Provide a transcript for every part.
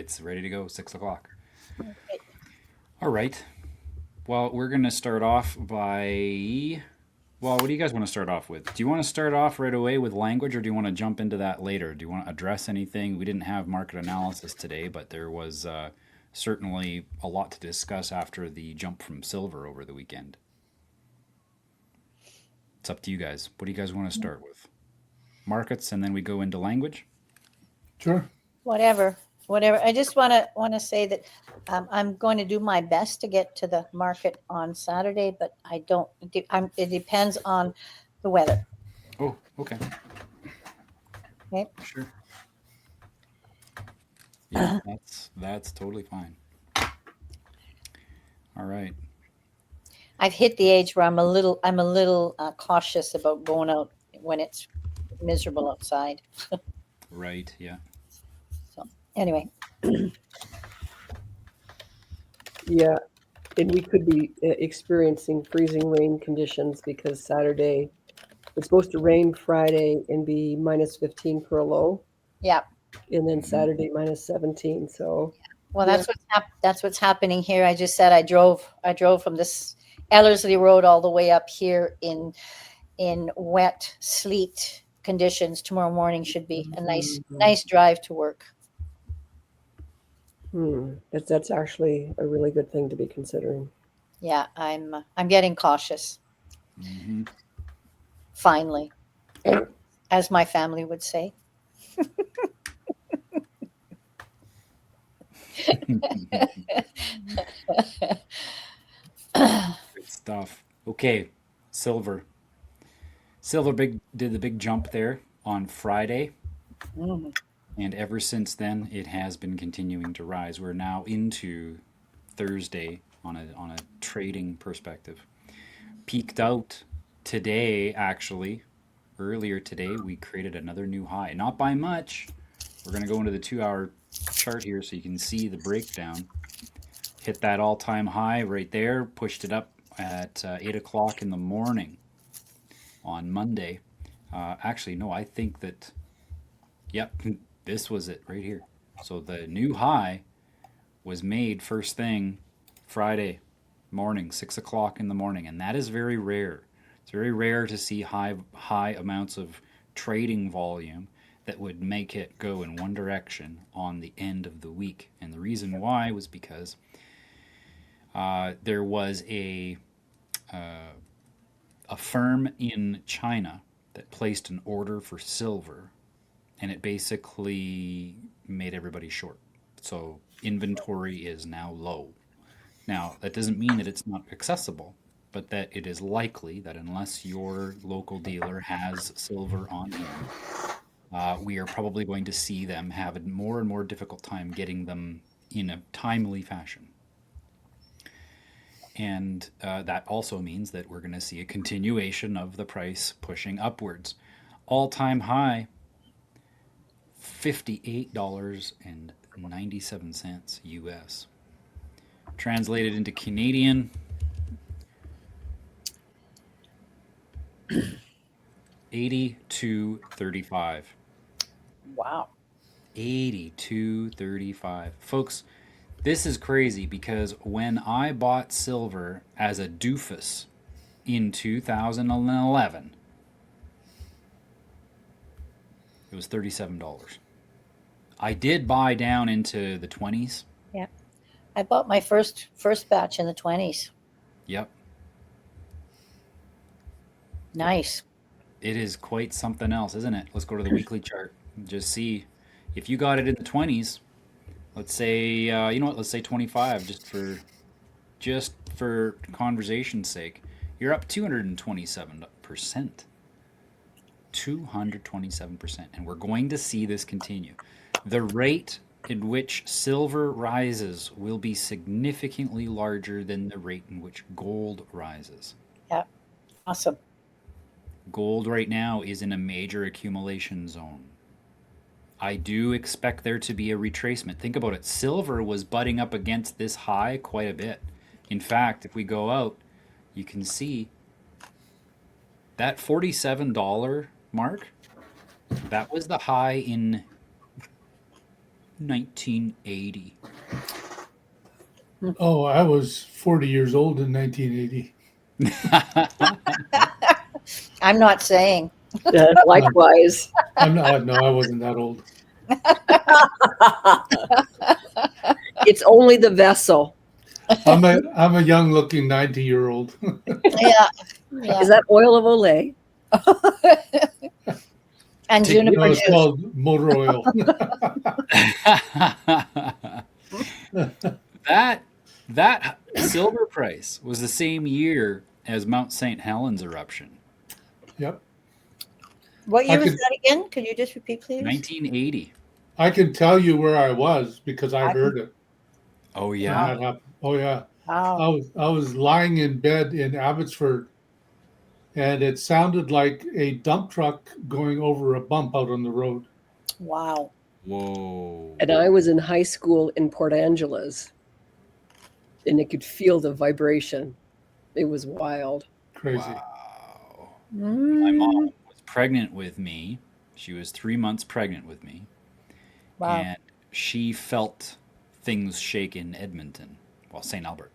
It's ready to go, 6 o'clock. Okay. All right. Well, we're going to start off by. Well, what do you guys want to start off with? Do you want to start off right away with language or do you want to jump into that later? Do you want to address anything? We didn't have market analysis today, but there was certainly a lot to discuss after the jump from silver over the weekend. It's up to you guys. What do you guys want to start with? Markets and then we go into language? Sure. Whatever, whatever. I just want to say that I'm going to do my best to get to the market on Saturday, but I don't. It depends on the weather. Oh, okay. Okay. Sure. Yeah, that's totally fine. All right. I've hit the age where I'm a little cautious about going out when it's miserable outside. Right, yeah. So anyway, Yeah, and we could be experiencing freezing rain conditions because Saturday it's supposed to rain Friday and be minus 15 for a low, yeah. and then Mhm. Saturday minus 17. So, Well, yeah. that's what's happening here. I just said I drove from this Ellerslie Road all the way up here in wet sleet conditions. Tomorrow morning should be a nice Mhm. nice drive to work. That's actually a really good thing to be considering. Yeah, I'm getting cautious Mhm. finally, as my family would say. Good stuff. Okay, silver. Silver big did the big jump there on Friday, Mm, and ever since then it has been continuing to rise. We're now into Thursday on a trading perspective. Peaked out today actually. Earlier today we created another new high. Not by much. We're going to go into the 2-hour chart here so you can see the breakdown. Hit that all-time high right there, pushed it up at 8 o'clock in the morning on Monday. Actually, no, I think that, yep, this was it right here. So the new high was made first thing Friday morning, 6 o'clock in the morning, and that is very rare. It's very rare to see high amounts of trading volume that would make it go in one direction on the end of the week. And the reason why was because there was a firm in China that placed an order for silver, and it basically made everybody short. So inventory is now low. Now, that doesn't mean that it's not accessible, but that it is likely that unless your local dealer has silver on hand, we are probably going to see them have a more and more difficult time getting them in a timely fashion. And that also means that we're going to see a continuation of the price pushing upwards. All time high, $58.97 US. Translated into Canadian, 82.35. wow. 82.35. Folks, this is crazy because when I bought silver as a doofus in 2011, it was $37. I did buy down into the 20s. Yeah. I bought my first batch in the 20s. Yep. Nice. It is quite something else, isn't it? Let's go to the weekly chart and just see if you got it in the 20s. Let's say, you know what? Let's say 25, just for conversation's sake. You're up 227%. 227%. And we're going to see this continue. The rate in which silver rises will be significantly larger than the rate in which gold rises. Yeah. Awesome. Gold right now is in a major accumulation zone. I do expect there to be a retracement. Think about it. Silver was butting up against this high quite a bit. In fact, if we go out, you can see that $47 mark. That was the high in 1980. Oh, I was 40 years old in 1980. I'm not saying. No, Likewise. I'm not. No, I wasn't that old. It's only the vessel. I'm a young looking 90-year-old. Yeah. Yeah. Is that oil of Olay? And Take juniper No, it's juice. called motor oil. that that silver price was the same year as Mount St. Helens eruption, Yep. What I year was could that again? Could you just repeat, please? 1980. I can tell you where I was because I I can- heard it Oh when yeah. that happened. Oh yeah. Wow. I was lying in bed in Abbotsford, and it sounded like a dump truck going over a bump out on the road. Wow. Whoa. And I was in high school in Port Angeles, and it could feel the vibration. It was wild. Crazy. Wow. My Mm. mom was pregnant with me. She was 3 months pregnant with me, Wow. and she felt things shake in Edmonton, well, St. Albert.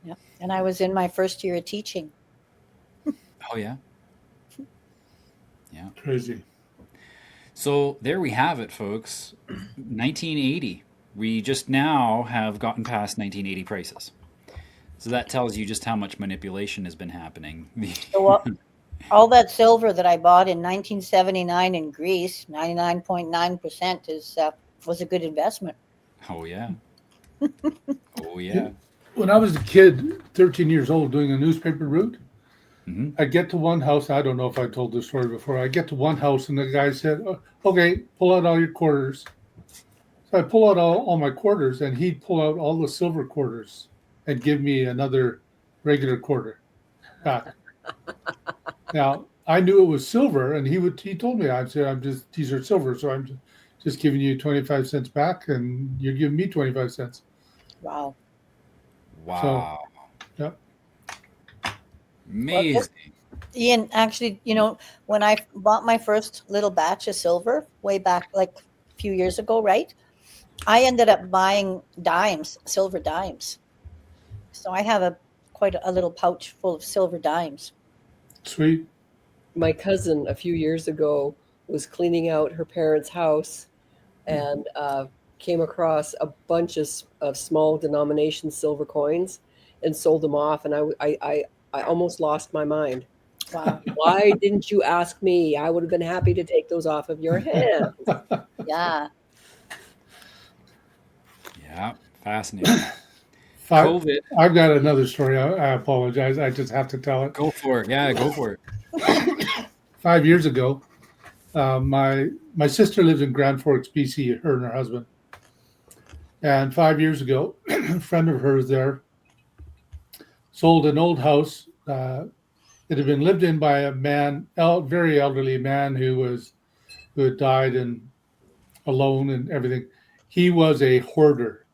Yeah. And I was in my first year of teaching. Oh yeah. Yeah. Crazy. So there we have it, folks. 1980. We just now have gotten past 1980 prices. So that tells you just how much manipulation has been happening. So all that silver that I bought in 1979 in Greece, 99.9% is was a good investment. Oh yeah. Oh yeah. When I was a kid, 13 years old, doing a newspaper route, Hmm. I get to one house. I don't know if I told this story before. I get to one house, and the guy said, "Oh, okay, pull out all your quarters." So I pull out all my quarters, and he'd pull out all the silver quarters and give me another regular quarter back. Now, I knew it was silver, and he told me, I said, I'm just, these are silver, so I'm just giving you 25 cents back, and you're giving me 25 cents. Wow. So, Wow. yep. Well, Amazing. Ian, actually, when I bought my first little batch of silver way back like a few years ago, right? I ended up buying dimes, silver dimes. So I have quite a little pouch full of silver dimes. Sweet. My cousin a few years ago was cleaning out her parents' house and came across a bunch of small denomination silver coins and sold them off. And I almost lost my mind. Wow. Why didn't you ask me? I would have been happy to take those off of your hands. Yeah. Yeah. Fascinating. Five, COVID. I've got another story. I apologize. I just have to tell it. Go for it. Yeah, go for it. 5 years ago, my sister lives in Grand Forks, BC, her and her husband. And 5 years ago, a friend of hers there sold an old house that had been lived in by a man, very elderly man who had died and alone and everything. He was a hoarder.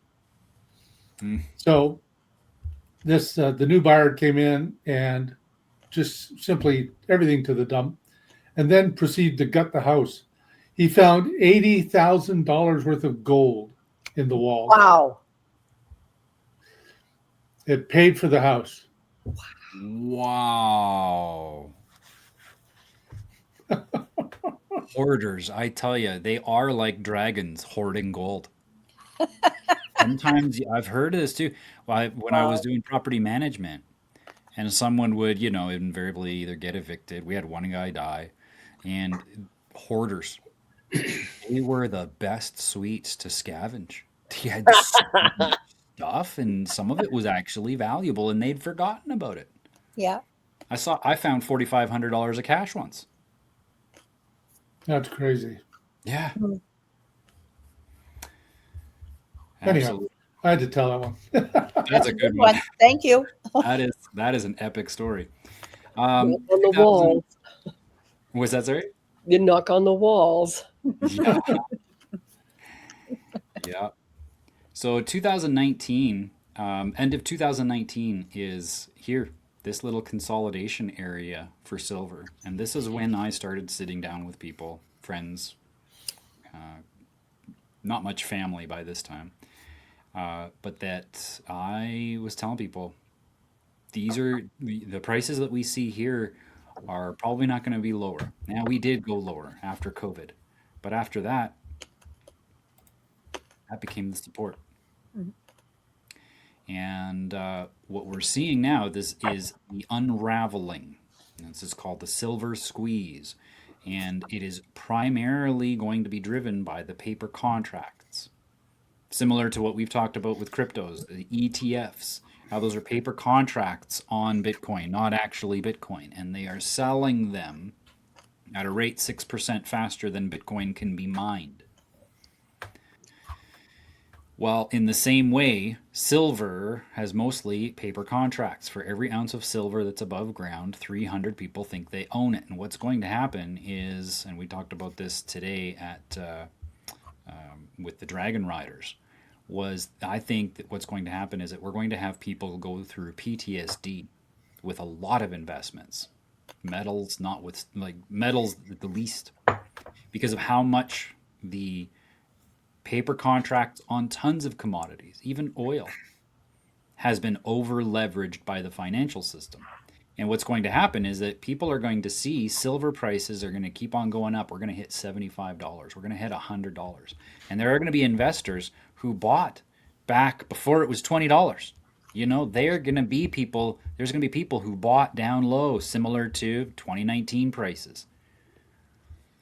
Mm. So the new buyer came in and just simply everything to the dump, and then proceeded to gut the house. He found $80,000 worth of gold in the walls. Wow. It paid for the house. Wow. Hoarders, I tell you, they are like dragons hoarding gold. Sometimes I've heard of this too. When I was Wow. doing property management, and someone would, invariably either get evicted. We had one guy die, and hoarders, they were the best suites to scavenge. They had so much stuff, and some of it was actually valuable, and they'd forgotten about it. Yeah. I found $4,500 of cash once. That's crazy. Yeah, Mm. Anyhow, absolutely. I had to tell that one. That's That's a a good good one. one. Thank you. That is an epic story. Knock on the 2000, walls. was that sorry? You knock on the walls. Yeah, yeah. So 2019, end of 2019 is here. This little consolidation area for silver, and this is when I started sitting down with people, friends, not much family by this time. But that I was telling people these are the prices that we see here are probably not going to be lower. Now, we did go lower after COVID, but after that, that became the support. Mhm. And what we're seeing now, this is the unraveling. This is called the silver squeeze. And it is primarily going to be driven by the paper contracts. Similar to what we've talked about with cryptos, the ETFs, how those are paper contracts on Bitcoin, not actually Bitcoin. And they are selling them at a rate 6% faster than Bitcoin can be mined. Well, in the same way, silver has mostly paper contracts. For every ounce of silver that's above ground, 300 people think they own it. And what's going to happen is, and we talked about this today at with the Dragon Riders, was I think that what's going to happen is that we're going to have people go through PTSD with a lot of investments, metals not with like metals at the least, because of how much the paper contracts on tons of commodities, even oil, has been over leveraged by the financial system. And what's going to happen is that people are going to see silver prices are going to keep on going up. We're going to hit $75. We're going to hit $100. And there are going to be investors who bought back before it was $20. You know, they're going to be people, there's going to be people who bought down low, similar to 2019 prices.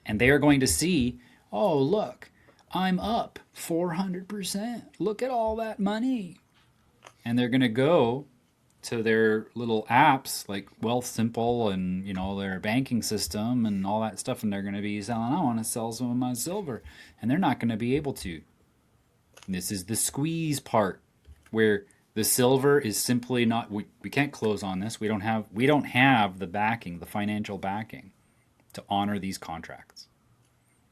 And they are going to see, oh, look, I'm up 400%. Look at all that money. And they're going to go to their little apps like Wealth Simple and, you know, their banking system and all that stuff, and they're going to be selling, I want to sell some of my silver. And they're not going to be able to. This is the squeeze part where the silver is simply not, we can't close on this. We don't have the backing, the financial backing to honor these contracts.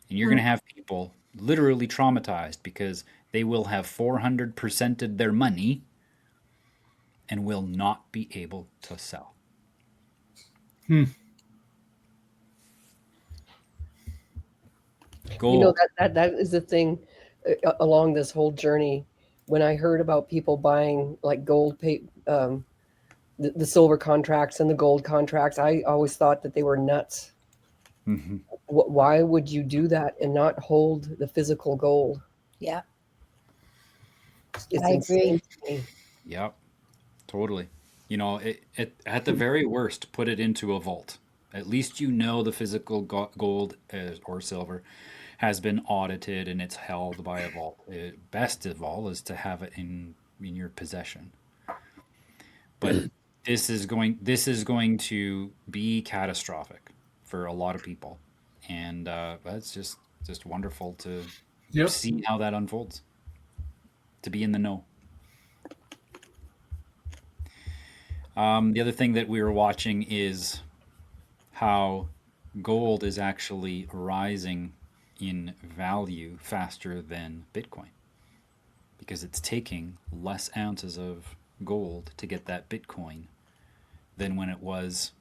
And you're going to have people literally traumatized because they will have 400%ed their money and will not be able to sell. Hmm. Gold. You know, that is the thing along this whole journey. When I heard about people buying like the silver contracts and the gold contracts, I always thought that they were nuts. Mm-hmm. Why would you do that and not hold the physical gold? Yeah, It's I agree. insane to me. Yep, totally. You know, at the very worst, put it into a vault. At least you know the physical gold or silver has been audited and it's held by a vault. Best of all is to have it in your possession. But this is going to be catastrophic for a lot of people, and that's just wonderful to Yep. see how that unfolds. To be in the know. The other thing that we were watching is how gold is actually rising in value faster than Bitcoin because it's taking less ounces of gold to get that Bitcoin than when it was,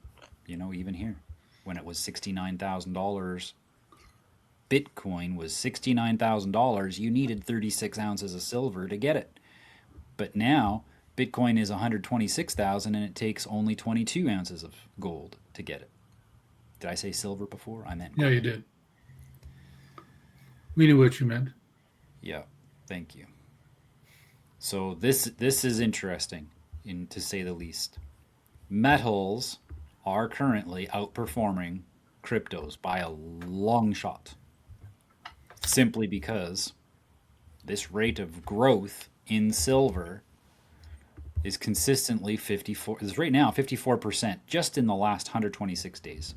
you know, even here, when it was $69,000. Bitcoin was $69,000. You needed 36 ounces of silver to get it. But now Bitcoin is 126,000 and it takes only 22 ounces of gold to get it. Did I say silver before? I meant Yeah, gold. you did. We knew what you meant. Yeah, thank you. So this is interesting, to say the least. Metals are currently outperforming cryptos by a long shot, simply because this rate of growth in silver is consistently 54 is right now 54% just in the last 126 days.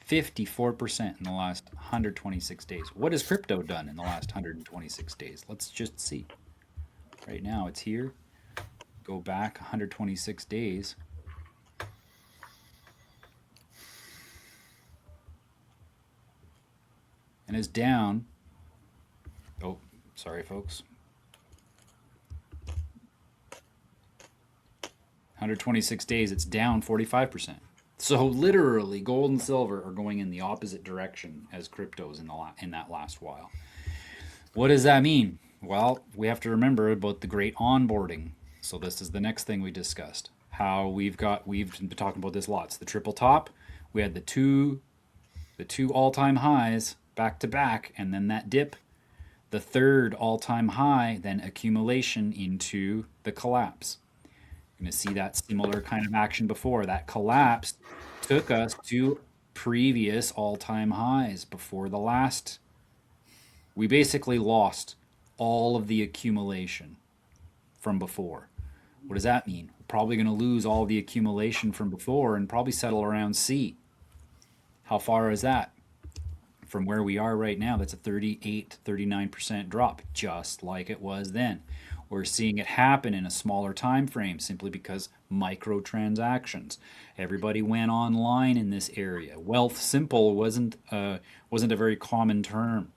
54% in the last 126 days. What has crypto done in the last 126 days? Let's just see. Right now it's here. Go back 126 days. And is down. Oh, sorry, folks. 126 days, it's down 45%. So literally, gold and silver are going in the opposite direction as cryptos in that last while. What does that mean? Well, we have to remember about the great onboarding. So this is the next thing we discussed. How we've been talking about this lots. The triple top. We had the two all-time highs back to back, and then that dip. The third all-time high, then accumulation into the collapse. You're going to see that similar kind of action before. That collapse took us to previous all-time highs before the last. We basically lost all of the accumulation from before. What does that mean? We're probably going to lose all the accumulation from before and probably settle around C. How far is that? From where we are right now, that's a 38, 39% drop, just like it was then. We're seeing it happen in a smaller time frame simply because microtransactions. Everybody went online in this area. Wealth simple wasn't a very common term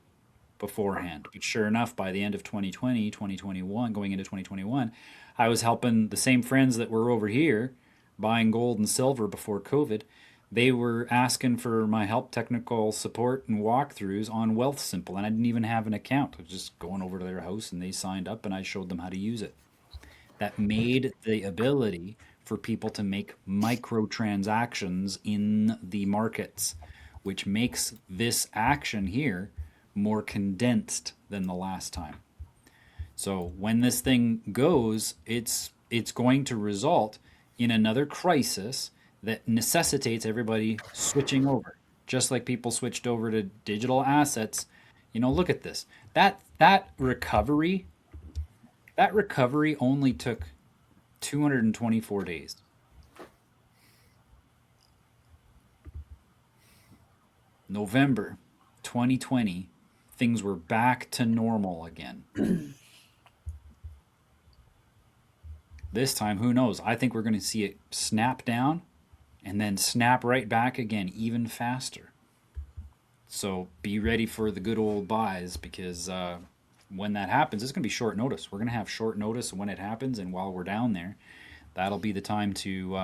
beforehand. But sure enough, by the end of 2020, 2021, going into 2021, I was helping the same friends that were over here buying gold and silver before COVID. They were asking for my help, technical support, and walkthroughs on Wealth Simple, and I didn't even have an account. I was just going over to their house, and they signed up, and I showed them how to use it. That made the ability for people to make microtransactions in the markets, which makes this action here more condensed than the last time. So when this thing goes, it's going to result in another crisis that necessitates everybody switching over. Just like people switched over to digital assets. Look at this. That recovery only took 224 days. November 2020, things were back to normal again. This time, who knows? I think we're going to see it snap down and then snap right back again even faster. So be ready for the good old buys because when that happens, it's going to be short notice. We're going to have short notice when it happens, and while we're down there, that'll be the time to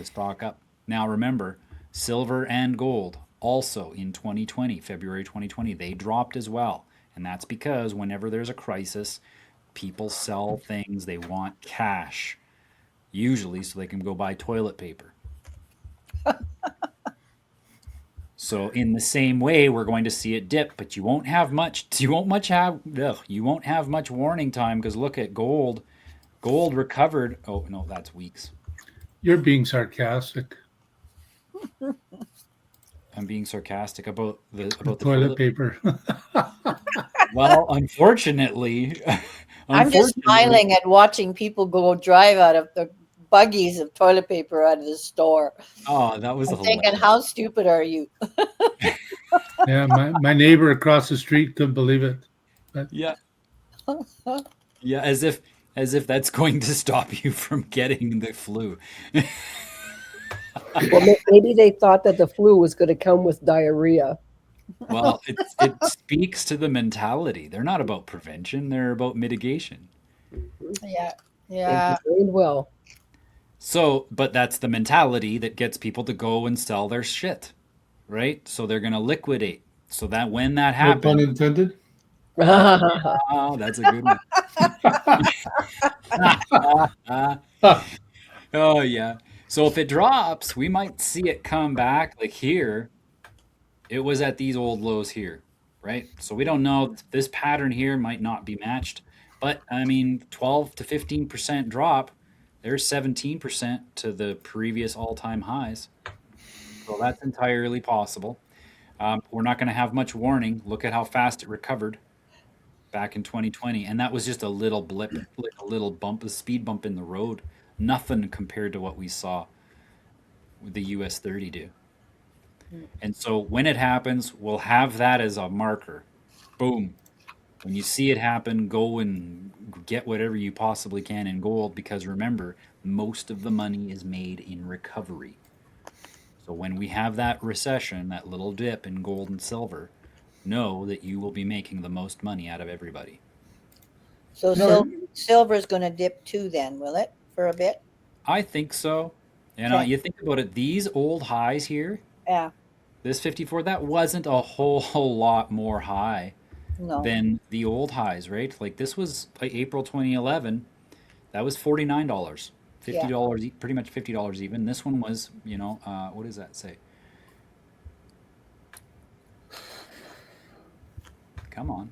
stock up. Now remember, silver and gold also in 2020, February 2020, they dropped as well. And that's because whenever there's a crisis, people sell things, they want cash, usually so they can go buy toilet paper. So in the same way, we're going to see it dip, but you won't have much warning time because look at gold. Gold recovered. Oh no, that's weeks. You're being sarcastic. I'm being sarcastic about the Toilet paper. Well, unfortunately, I'm just smiling at watching people go drive out of the buggies of toilet paper out of the store. Oh, that was I'm thinking, how stupid are you? Yeah, my neighbor across the street couldn't believe it. But Yeah. Yeah, as if that's going to stop you from getting the flu. Well, maybe they thought that the flu was going to come with diarrhea. Well, it speaks to the mentality. They're not about prevention, they're about mitigation. Yeah. And Yeah. designed well. So, but that's the mentality that gets people to go and sell their shit, right? So they're going to liquidate. So that when that no pun happens, intended. that's a good one. Oh yeah. So if it drops, we might see it come back like here. It was at these old lows here, right? So we don't know. This pattern here might not be matched, but I mean, 12 to 15% drop. There's 17% to the previous all-time highs. So that's entirely possible. We're not going to have much warning. Look at how fast it recovered back in 2020, and that was just a little blip, like a little bump, a speed bump in the road. Nothing compared to what we saw with the US 30 do. And so when it happens, we'll have that as a marker. Boom. When you see it happen, go and get whatever you possibly can in gold because remember, most of the money is made in recovery. So when we have that recession, that little dip in gold and silver, know that you will be making the most money out of everybody. So No, silver is going to dip too then, will it, for a bit? I think so. And Okay. you think about it, these old highs here, Yeah. this 54, that wasn't a whole lot more high No. than the old highs, right? Like this was like April 2011. That was $49, Yeah. $50, pretty much $50 even. This one was, what does that say? Come on.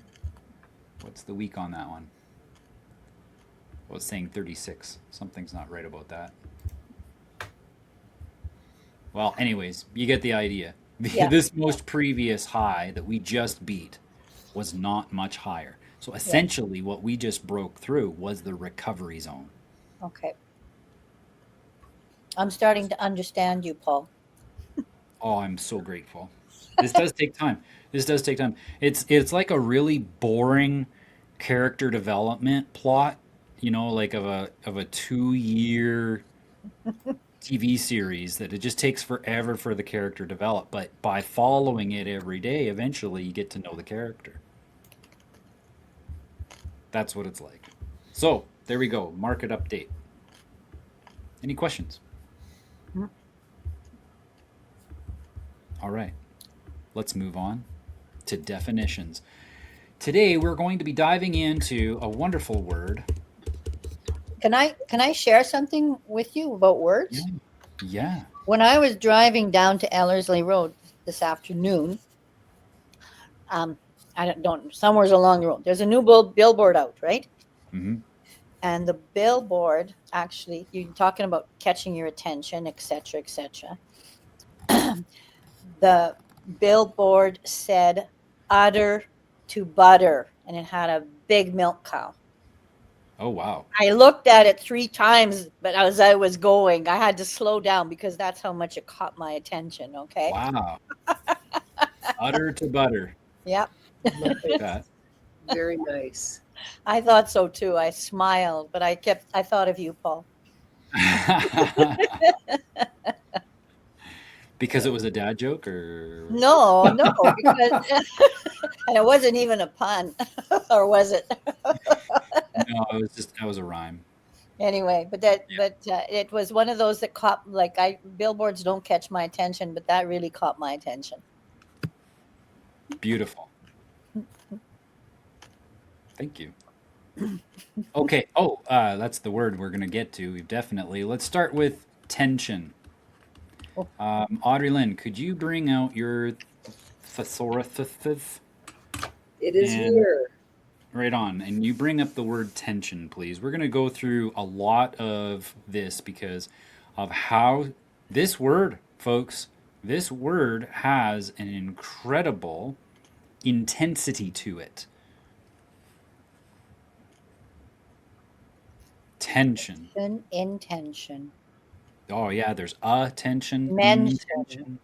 What's the week on that one? Well, it's saying 36. Something's not right about that. Well, anyways, you get the idea. Yeah. This most previous high that we just beat was not much higher. So essentially, what we just broke through was the recovery zone. Okay. I'm starting to understand you, Paul. Oh, I'm so grateful. This does take time. This does take time. It's like a really boring character development plot, like of a 2 year TV series that it just takes forever for the character to develop. But by following it every day, eventually you get to know the character. That's what it's like. So there we go. Market update. Any questions? Mhm. All right. Let's move on to definitions. Today we're going to be diving into a wonderful word. Can I share something with you about Yeah. words? Yeah. When I was driving down to Ellerslie Road this afternoon, um, I don't somewhere's along the road. There's a new billboard out, right? Mm-hmm. And the billboard actually, you're talking about catching your attention, etc., etc. The billboard said "udder to butter," and it had a big milk cow. Oh, wow. I looked at it 3 times, but as I was going, I had to slow down because that's how much it caught my attention. Okay. Wow. Utter to butter. Yep. Like that. Very nice. I thought so too. I smiled, but I thought of you, Paul. Because it was a dad joke, or No, no, because and it wasn't even a pun, or was it? no, that was a rhyme. Anyway, but it was one of those that caught billboards don't catch my attention, but that really caught my attention. Beautiful. Thank you. Okay. Oh, that's the word we're gonna get to. Definitely. Let's start with tension. Audrey Lynn, could you bring out your thesaurus? It is And here. right on. And you bring up the word tension, please. We're going to go through a lot of this because of how this word, folks, this word has an incredible intensity to it. Tension. Intention. Oh, yeah, there's attention, Mention. intention.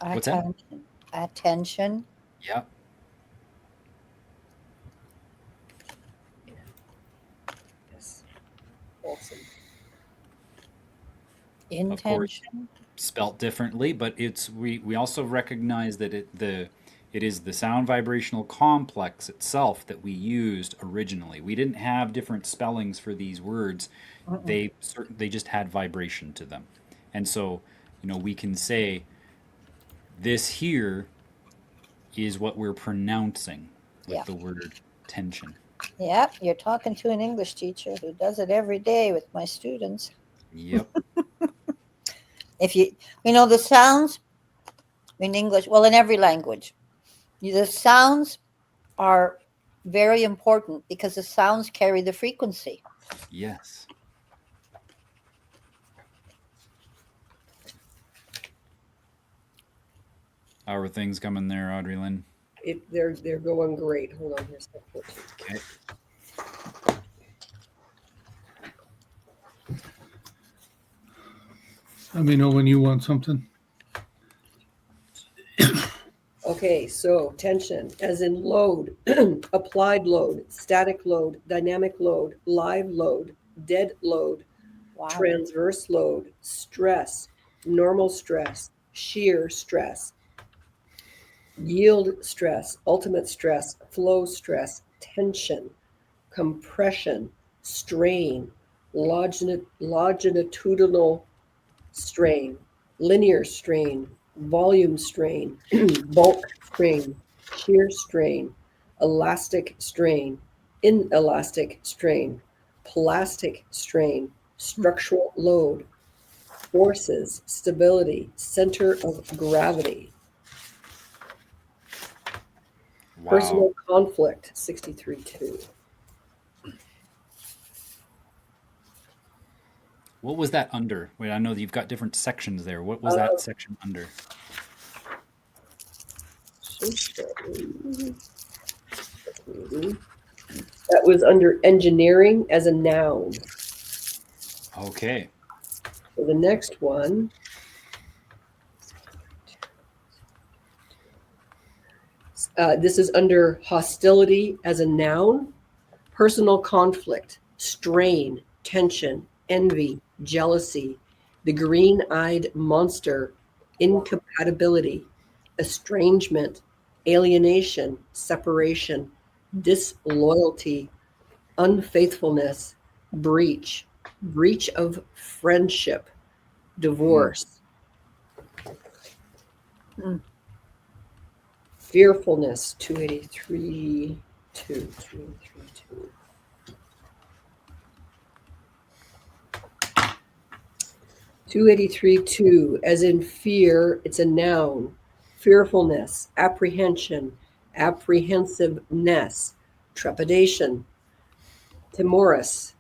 What's that? Attention. Yep. Yes. Awesome. Intention. Spelt differently, but we also recognize that it is the sound vibrational complex itself that we used originally. We didn't have different spellings for these words. They just had vibration to them. And so, we can say this here is what we're pronouncing with the word tension. Yep, you're talking to an English teacher who does it every day with my students. Yep. If the sounds in English, well, in every language, the sounds are very important because the sounds carry the frequency. Yes. How are things coming there, Audrey Lynn? They're going great. Hold on, here's step 14. Okay. Let me know when you want something. Okay, so tension, as in load, applied load, static load, dynamic load, live load, dead load, Wow. transverse load, stress, normal stress, shear stress, yield stress, ultimate stress, flow stress, tension, compression, strain, longitudinal strain, linear strain, volume strain, bulk strain, shear strain, elastic strain, inelastic strain, plastic strain, structural load, forces, stability, center of gravity, Wow. personal conflict, 63.2. What was that under? Wait, I know that you've got different sections there. What was that section under? That was under engineering as a noun. Okay. So the next one, this is under hostility as a noun, personal conflict, strain, tension, envy, jealousy, the green-eyed monster, incompatibility, estrangement, alienation, separation, disloyalty, unfaithfulness, breach, breach of friendship, divorce, fearfulness, 283, 2. 283.2, as in fear, it's a noun. Fearfulness, apprehension, apprehensiveness, trepidation, timorous,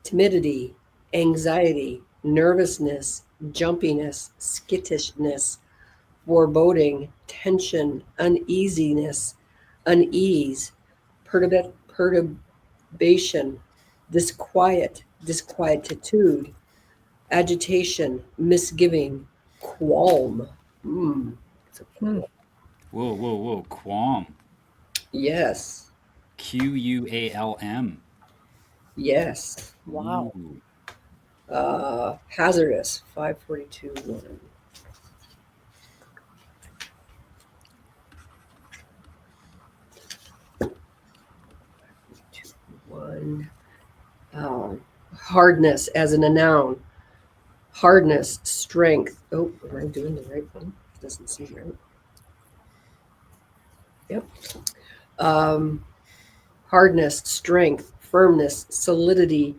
timidity, anxiety, nervousness, jumpiness, skittishness, foreboding, tension, uneasiness, unease, perturbation, disquiet, disquietude, agitation, misgiving, qualm. It's a qualm. Whoa, whoa, whoa. Qualm. Yes, Qualm. yes. Wow. Ooh. Hazardous, 542.1. One. Hardness as in a noun. Hardness, strength. Oh, am I doing the right one? It doesn't seem right. Yep. Hardness, strength, firmness, solidity,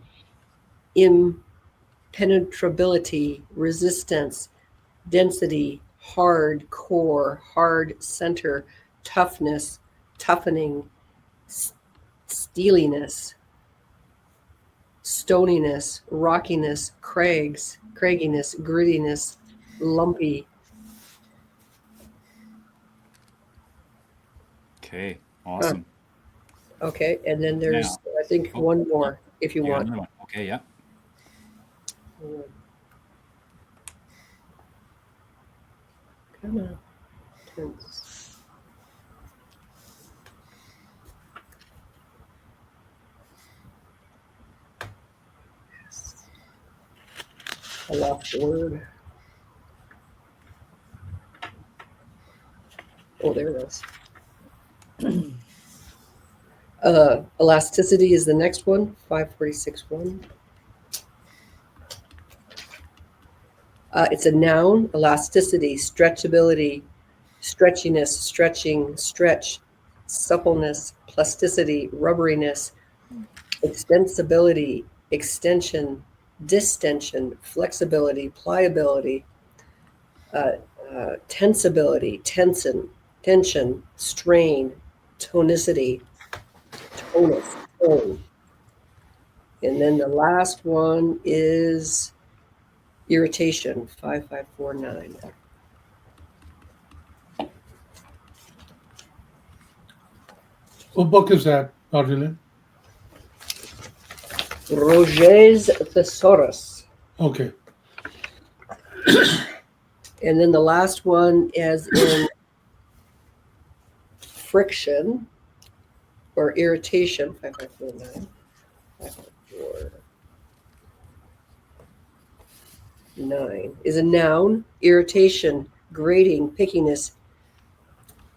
impenetrability, resistance, density, hard core, hard center, toughness, toughening, steeliness, stoniness, rockiness, cragginess, grittiness, lumpy. Okay. Awesome. Okay, and then there's, Now, I think, oh, one more if you you got want. another one. Okay, yeah. Come on. Tense. I lost the word. Oh, there it is. Elasticity is the next one, 546.1. It's a noun, elasticity, stretchability, stretchiness, stretching, stretch, suppleness, plasticity, rubberiness, extensibility, extension, distension, flexibility, pliability, tensibility, tension, strain, tonicity, tonus, tone. And then the last one is irritation, 5549. What book is that, Audrey? Roget's Thesaurus. Okay. And then the last one is in friction or irritation, 5549. 554.9 is a noun, irritation, grating, pickiness,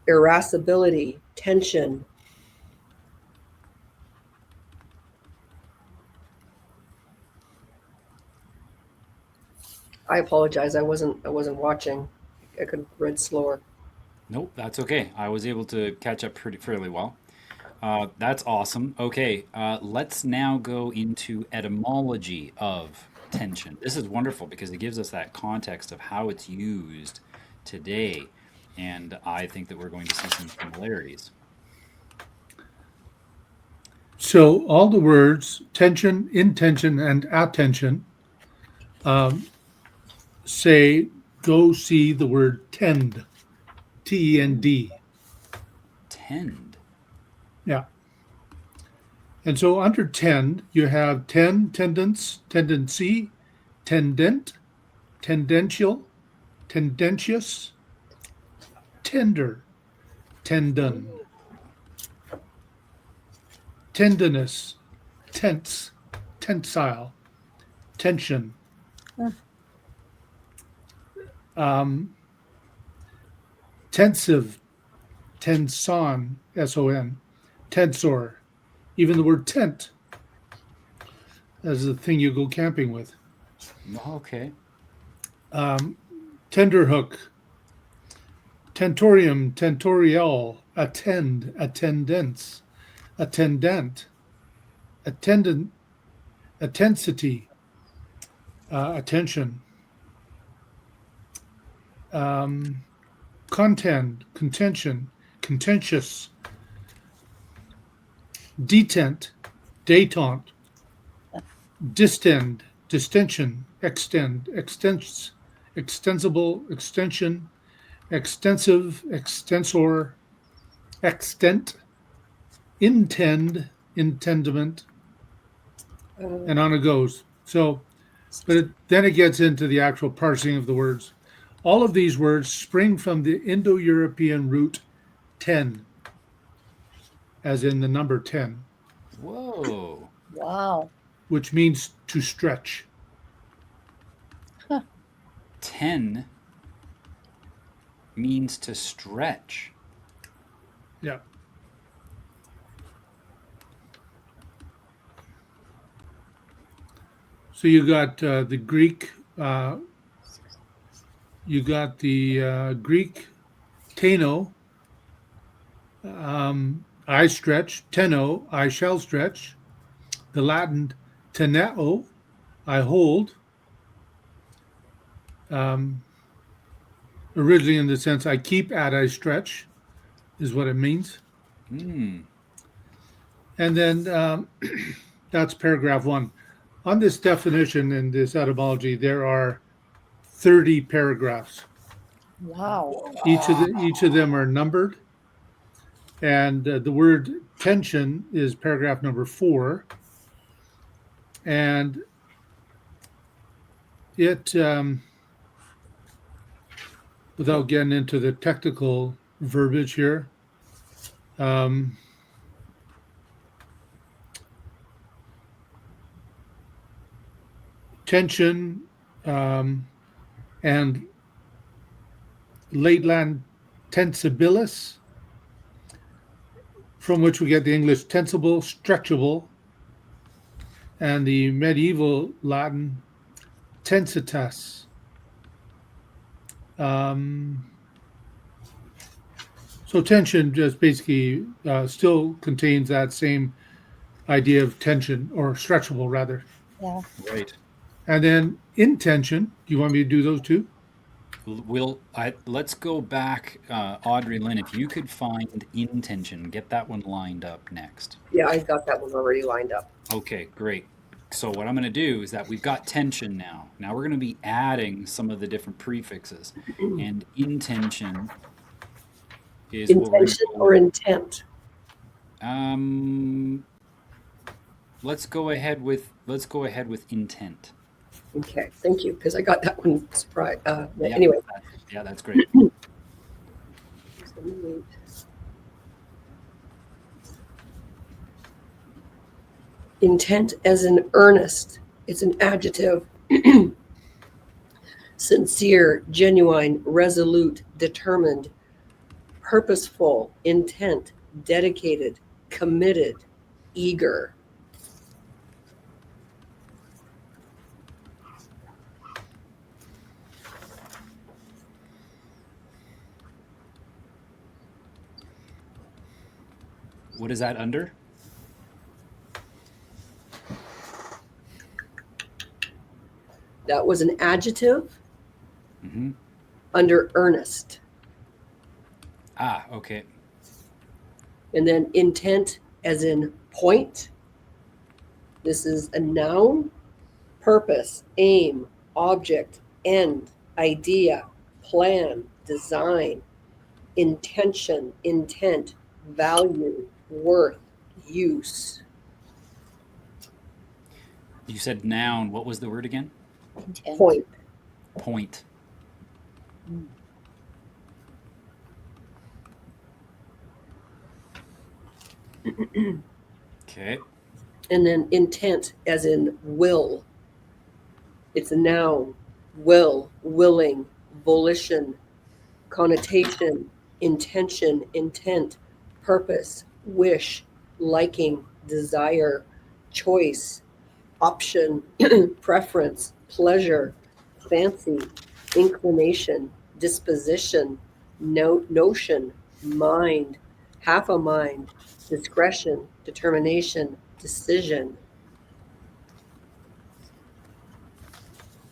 irascibility, tension. I apologize. I wasn't watching. I could have read slower. Nope, that's okay. I was able to catch up pretty fairly well. That's awesome. Okay, let's now go into etymology of tension. This is wonderful because it gives us that context of how it's used today, and I think that we're going to see some similarities. So all the words tension, intention, and attention um, say go see the word tend, Tend. Tend. Yeah. And so under tend, you have tend, tendence, tendency, tendent, tendential, tendentious, tender, tendon, tendinous, tense, tensile, tension, um, tensive, tenson, son, tensor, even the word tent as the thing you go camping with. Okay. Tenderhook, tentorium, tentorial, attend, attendance, attendant, attendant, attensity, attention, contend, contention, contentious, detent, detente, distend, distension, extend, extens, extensible, extension, extensive, extensor, extent, intend, intendment, and on it goes. So, then it gets into the actual parsing of the words. All of these words spring from the Indo-European root ten, as in the number 10, Whoa. Wow. which means to stretch. Huh. 10 means to stretch. Yeah. So you got the Greek, you got the Greek teno, I stretch, teno, I shall stretch. The Latin teneo, I hold. Originally in the sense I keep at, I stretch, is what it means. Hmm. And then that's paragraph 1. On this definition and this etymology, there are 30 paragraphs. Wow. Each of them are numbered, and the word tension is paragraph number 4, and it, without getting into the technical verbiage here, tension and Lateland tensibilis, from which we get the English tensible, stretchable, and the medieval Latin tensitas. So tension just basically still contains that same idea of tension, or stretchable rather. Yeah. Right. And then intention, do you want me to do those two? Let's go back, Audrey Lynn, if you could find intention, get that one lined up next. Yeah, I got that one already lined up. Okay, great. So what I'm going to do is that we've got tension now. Now we're going to be adding some of the different prefixes. And intention is what we're going Intention to or intent? let's go ahead with intent. Okay, thank you, because I got that one surprised. Yeah, Anyway. that's great. Intent as in earnest. It's an adjective. Sincere, genuine, resolute, determined, purposeful, intent, dedicated, committed, eager. What is that under? That was an adjective Mm-hmm. under earnest. Ah, okay. And then intent as in point. This is a noun. Purpose, aim, object, end, idea, plan, design, intention, intent, value, worth, use. You said noun. What was the word again? Intent. Point. Point. Okay. And then intent as in will. It's a noun. Will, willing, volition, connotation, intention, intent, purpose, wish, liking, desire, choice, option, preference, pleasure, fancy, inclination, disposition, notion, mind, half a mind, discretion, determination, decision.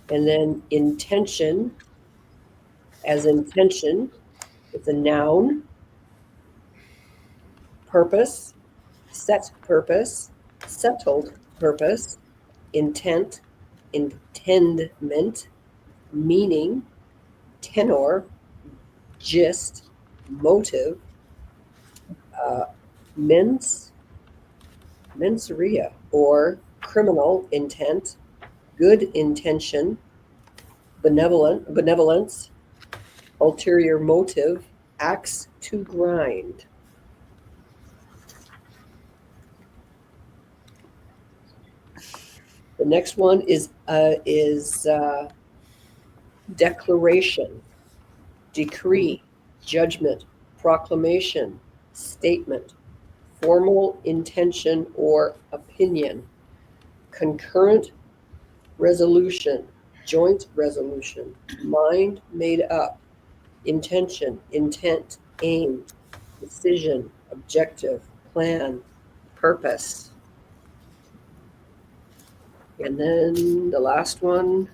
And then intention, as intention, it's a noun. Purpose, set purpose, settled purpose, intent, intendment, meaning, tenor, gist, motive, mens rea, or criminal intent, good intention, benevolence, ulterior motive, axe to grind. The next one is declaration, decree, judgment, proclamation, statement, formal intention or opinion, concurrent resolution, joint resolution, mind made up, intention, intent, aim, decision, objective, plan, purpose. And then the last one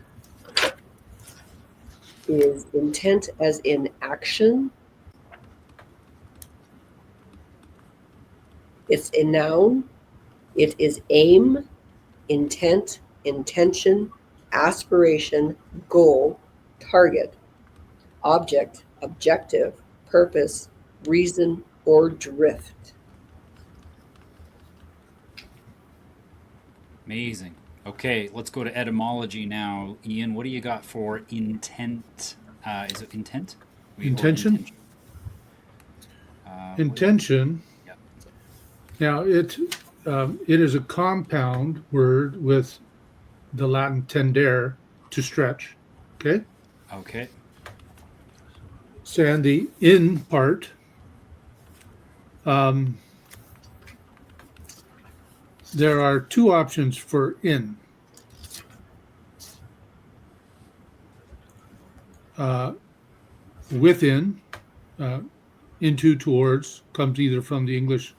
is intent as in action. It's a noun. It is aim, intent, intention, aspiration, goal, target, object, objective, purpose, reason, or drift. Amazing. Okay, let's go to etymology now. Ian, what do you got for intent? Is it intent? Or Intention? what is- Intention. Yeah. Now it is a compound word with the Latin tendere, to stretch. Okay. Okay. So and the in part. There are two options for in. Within, into, towards, comes either from the English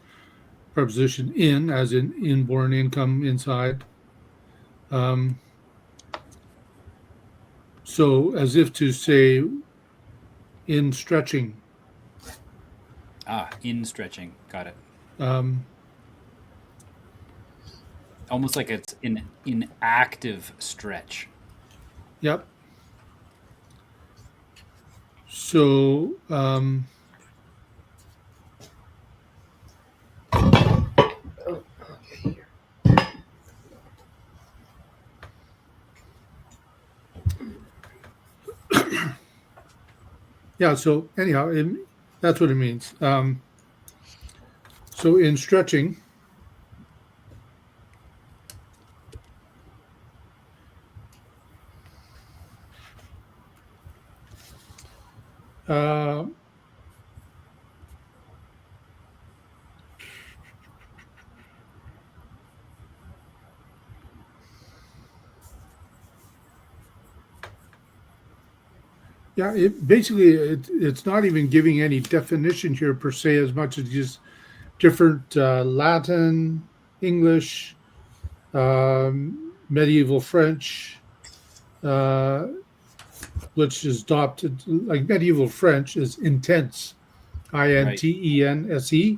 preposition in, as in inborn, income, inside. So as if to say in stretching. Ah, in stretching. Got it. Um, Almost like it's in active stretch. Yep. So yeah. So anyhow, that's what it means. So in stretching, uh, it's not even giving any definition here per se, as much as just different Latin, English, medieval French, uh, which is adopted, like medieval French is intense, Right. intense,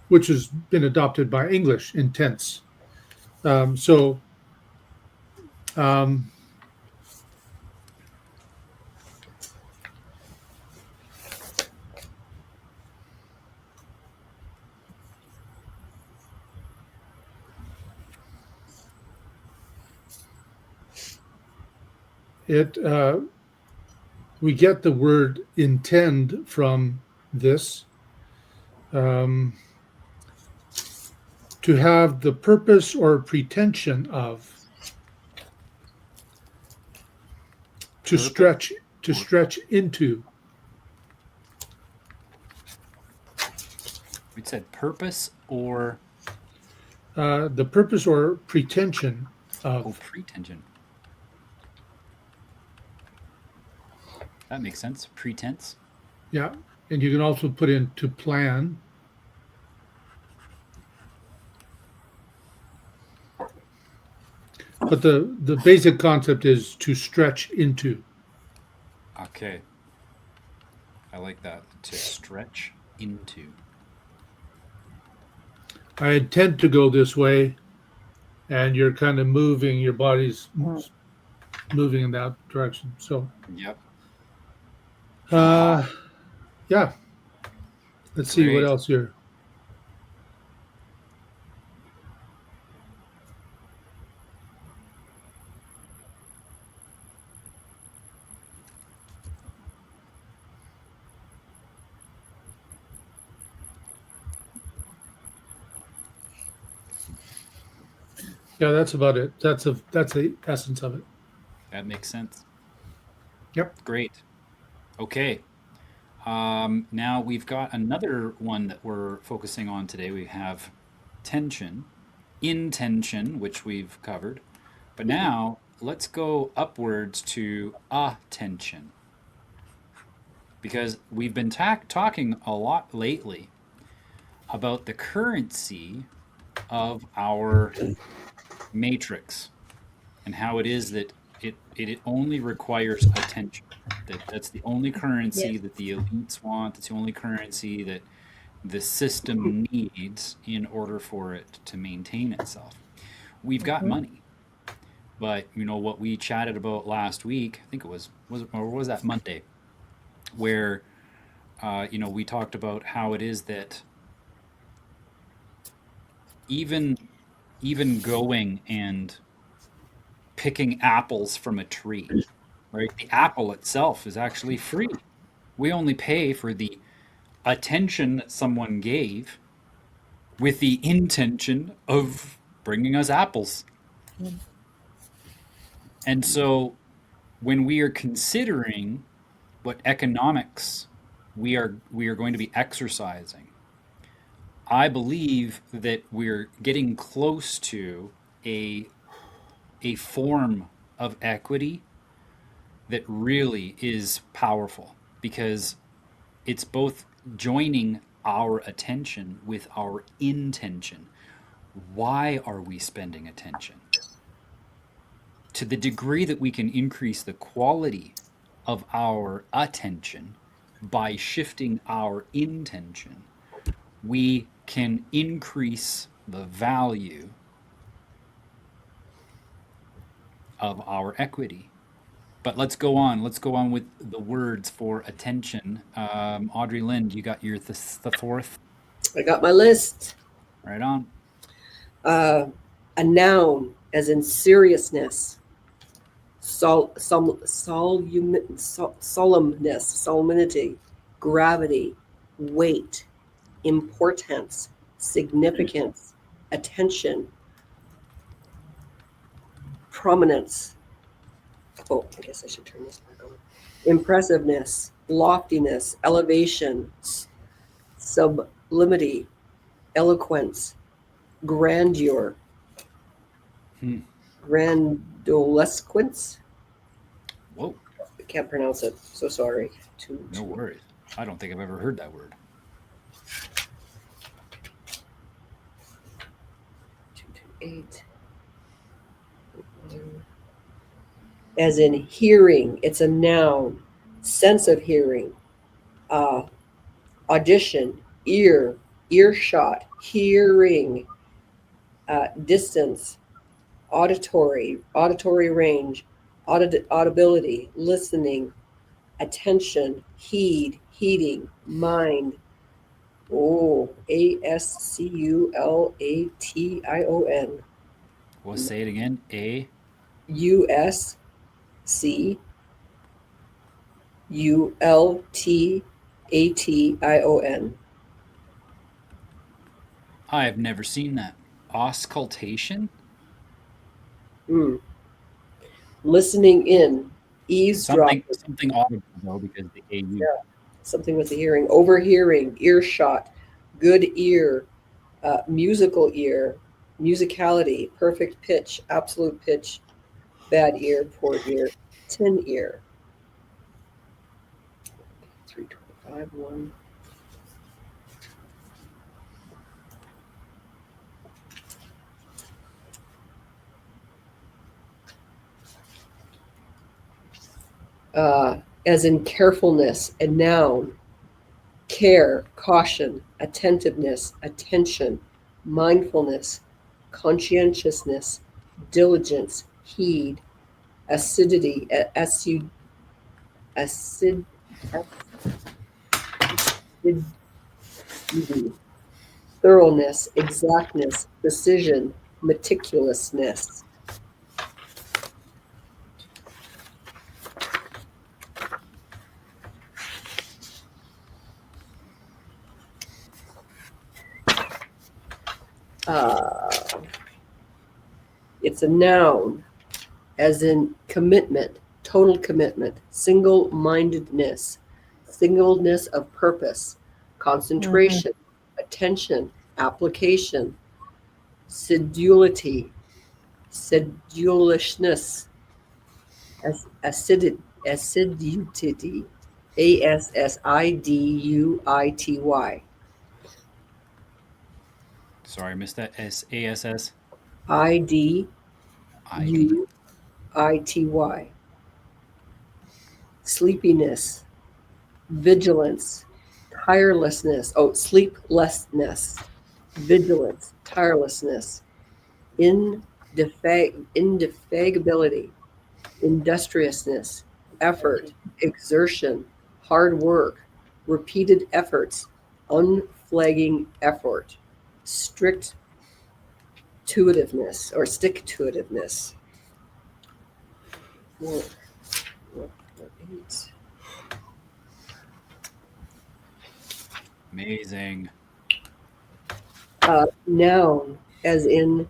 which has been adopted by English, intense. So um, it we get the word intend from this, um, to have the purpose or pretension of, to Purpose stretch, to or stretch into. we said purpose or The purpose or pretension of. pretension. That makes sense. Pretense. Yeah. And you can also put in to plan. But the basic concept is to stretch into. Okay. I like that. To stretch into. I intend to go this way, and you're kind of moving, your body's Mhm. moving in that direction. So, Yep. uh, yeah, let's see what Great. else here. Yeah, that's about it. That's the essence of it. That makes sense. Yep. Great. Okay. Now we've got another one that we're focusing on today. We have tension, intention, which we've covered. But now let's go upwards to attention because we've been talking a lot lately about the currency of our matrix and how it is that it only requires attention. That's the only currency Yes. that the elites want. It's the only currency that the system needs in order for it to maintain itself. We've got Mhm. money, but what we chatted about last week. I think it was or was that Monday, where we talked about how it is that even even going and picking apples from a tree, right? The apple itself is actually free. We only pay for the attention that someone gave with the intention of bringing us apples. Mhm. And so when we are considering what economics we are going to be exercising, I believe that we're getting close to a a form of equity that really is powerful because it's both joining our attention with our intention. Why are we spending attention? To the degree that we can increase the quality of our attention by shifting our intention, we can increase the value of our equity. But let's go on. Let's go on with the words for attention. Audrey Lind, you got your the fourth. I got my list. Right on. Uh, a noun, as in seriousness, solemnness, solemnity, gravity, weight, importance, significance, attention, prominence. Oh, I guess I should turn this back on. Impressiveness, loftiness, elevation, sublimity, eloquence, grandeur, Hmm. grandiloquence. Whoa, I can't pronounce it. So sorry. no worries. I don't think I've ever heard that word. 8. As in hearing, it's a noun. Sense of hearing. Audition, ear, earshot, hearing, distance, auditory range, audibility, listening, attention, heed, heeding, mind. Oh, ASCULATION. We'll say it again. A. USCULTATION. I've never seen that. Auscultation? Mm. Listening in, eavesdropping. Something audible though, because the AU. Yeah, something with the hearing. Overhearing, earshot, good ear, musical ear, musicality, perfect pitch, absolute pitch, bad ear, poor ear, tin ear. 325, 1. As in carefulness, a noun, care, caution, attentiveness, attention, mindfulness, conscientiousness, diligence, heed, acidity, acid, acidity, thoroughness, exactness, precision, meticulousness. It's a noun, as in commitment, total commitment, single-mindedness, singleness of purpose, concentration, attention, application, sedulity, sedulousness, acidity, assiduity, ASSIDUITY, Sorry, I missed that. SASS IDUITY, ID. sleepiness, vigilance, tirelessness, sleeplessness, vigilance, tirelessness, indefatigability, industriousness, effort, exertion, hard work, repeated efforts, unflagging effort, strict to-itiveness or stick-to-itiveness. Amazing. Noun, as in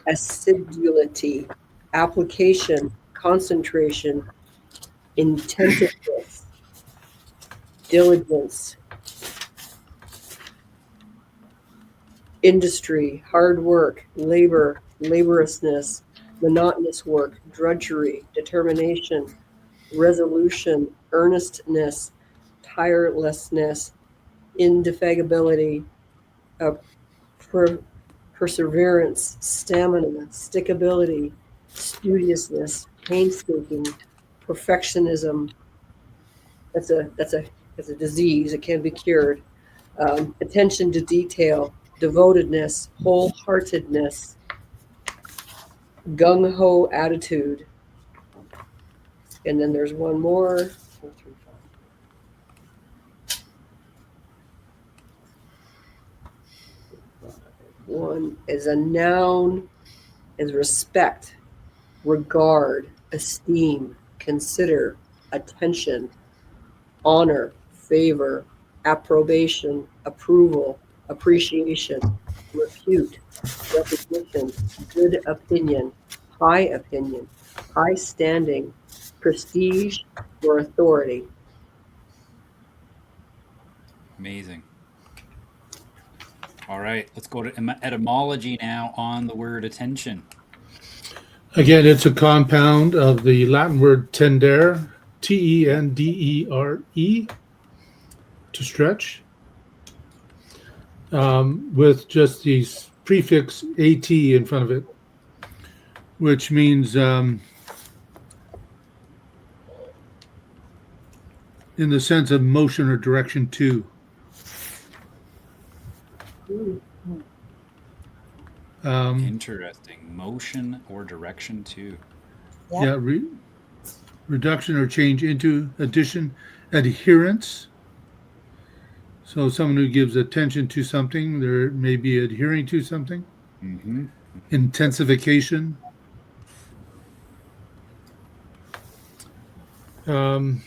acidulity, application, concentration, intentiveness, diligence, industry, hard work, labor, laboriousness, monotonous work, drudgery, determination, resolution, earnestness, tirelessness, indefatigability, uh, perseverance, stamina, stickability, studiousness, painstaking, perfectionism. That's a disease. It can be cured. Attention to detail, devotedness, wholeheartedness, gung ho attitude. And then there's one more. One is a noun, is respect, regard, esteem, consider, attention, honor, favor, approbation, approval, appreciation, repute, recognition, good opinion, high standing, prestige, or authority. Amazing. All right, let's go to etymology now on the word attention. Again, it's a compound of the Latin word tendere, Tendere, to stretch, with just these prefix at in front of it, which means in the sense of motion or direction to. Interesting. Motion or direction too. Yep. Yeah, reduction or change into, addition, adherence. So someone who gives attention to something, there may be adhering to something. Mm-hmm. Intensification. To